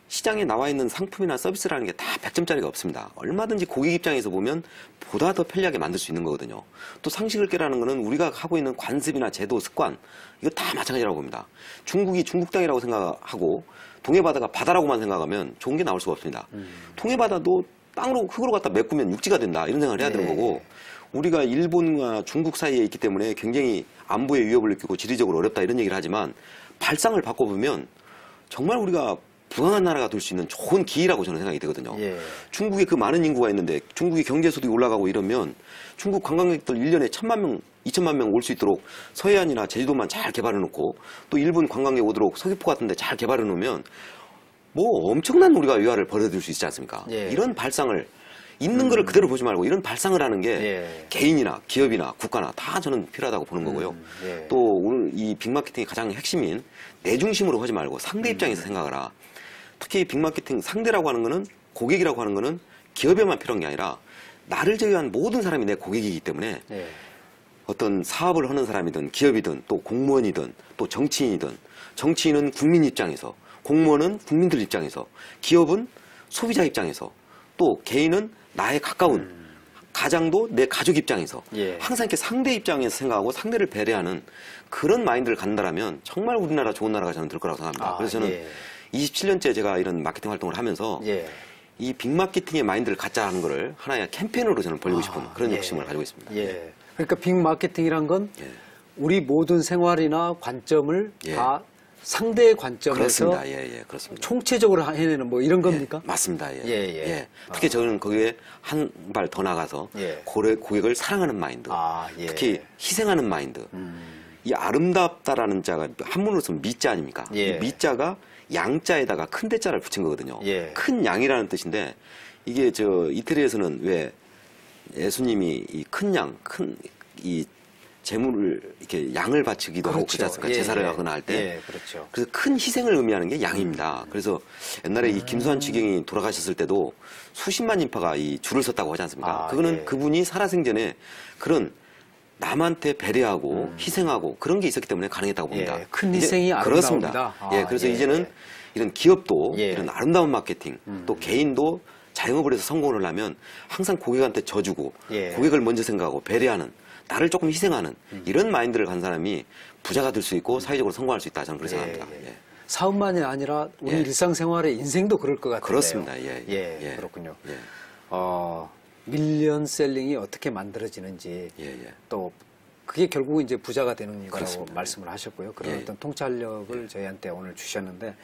시장에 나와 있는 상품이나 서비스라는 게 다 100점짜리가 없습니다. 얼마든지 고객 입장에서 보면 보다 더 편리하게 만들 수 있는 거거든요. 또 상식을 깨라는 거는 우리가 하고 있는 관습이나 제도, 습관 이거 다 마찬가지라고 봅니다. 중국이 중국 땅이라고 생각하고 동해바다가 바다라고만 생각하면 좋은 게 나올 수가 없습니다. 동해바다도 땅으로 흙으로 갖다 메꾸면 육지가 된다 이런 생각을 해야 되는 거고 우리가 일본과 중국 사이에 있기 때문에 굉장히 안보에 위협을 느끼고 지리적으로 어렵다 이런 얘기를 하지만 발상을 바꿔보면 정말 우리가 부강한 나라가 될 수 있는 좋은 기회라고 저는 생각이 되거든요. 중국에 그 많은 인구가 있는데 중국이 경제수도 올라가고 이러면 중국 관광객들 1년에 1,000만 명, 2,000만 명 올 수 있도록 서해안이나 제주도만 잘 개발해 놓고 또 일본 관광객 오도록 서귀포 같은 데 잘 개발해 놓으면 뭐 엄청난 우리가 위화를 벌여들 수 있지 않습니까? 이런 발상을 있는 거를 그대로 보지 말고 이런 발상을 하는 게 개인이나 기업이나 국가나 다 저는 필요하다고 보는 거고요. 또 오늘 이 빅마케팅의 가장 핵심인 내 중심으로 하지 말고 상대 입장에서 생각하라. 특히 빅마케팅 상대라고 하는 거는 고객이라고 하는 거는 기업에만 필요한 게 아니라 나를 제외한 모든 사람이 내 고객이기 때문에 어떤 사업을 하는 사람이든 기업이든 또 공무원이든 또 정치인이든 정치인은 국민 입장에서 공무원은 국민들 입장에서 기업은 소비자 입장에서 또 개인은 나의 가까운 가장도 내 가족 입장에서 항상 이렇게 상대 입장에서 생각하고 상대를 배려하는 그런 마인드를 갖는다면 정말 우리나라 좋은 나라가 저는 될 거라고 생각합니다. 그래서 저는 27년째 제가 이런 마케팅 활동을 하면서 이 빅마케팅의 마인드를 갖자 하는 거를 하나의 캠페인으로 저는 벌리고 싶은 그런 욕심을 가지고 있습니다. 그러니까 빅마케팅이란 건 우리 모든 생활이나 관점을 다 상대의 관점에서 그렇습니다. 그렇습니다. 총체적으로 해내는 뭐 이런 겁니까? 맞습니다. 특히 저는 거기에 한 발 더 나가서 고객을 사랑하는 마인드, 특히 희생하는 마인드. 이 아름답다라는 자가 한문으로 쓰면 미자 아닙니까? 이 미자가 양자에다가 큰 대자를 붙인 거거든요. 큰 양이라는 뜻인데 이게 이태리에서는 왜 예수님이 이 큰 양, 이 재물을 이렇게 양을 바치기도 하고 그렇지 않습니까? 제사를 하거나 할 때. 예, 그렇죠. 그래서 큰 희생을 의미하는 게 양입니다. 그래서 옛날에 이 김수환 추경이 돌아가셨을 때도 수십만 인파가 이 줄을 섰다고 하지 않습니까? 그거는 그분이 살아생전에 그런 남한테 배려하고 희생하고 그런 게 있었기 때문에 가능했다고 봅니다. 큰 희생이 그렇습니다. 그래서 이제는 이런 기업도 이런 아름다운 마케팅 또 개인도 자영업을 해서 성공을 하려면 항상 고객한테 져주고 고객을 먼저 생각하고 배려하는 나를 조금 희생하는 이런 마인드를 간 사람이 부자가 될 수 있고 사회적으로 성공할 수 있다. 저는 그렇게 생각합니다. 사업만이 아니라 우리 일상생활의 인생도 그럴 것 같아요. 그렇습니다. 그렇군요. 밀리언셀링이 어떻게 만들어지는지 또 그게 결국은 이제 부자가 되는 거라고 말씀을 하셨고요. 그런 어떤 통찰력을 저희한테 오늘 주셨는데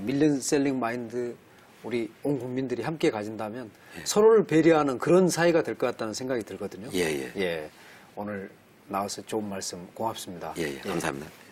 밀리언셀링 마인드 우리 온 국민들이 함께 가진다면 서로를 배려하는 그런 사회가 될 것 같다는 생각이 들거든요. 오늘 나와서 좋은 말씀 고맙습니다. 감사합니다.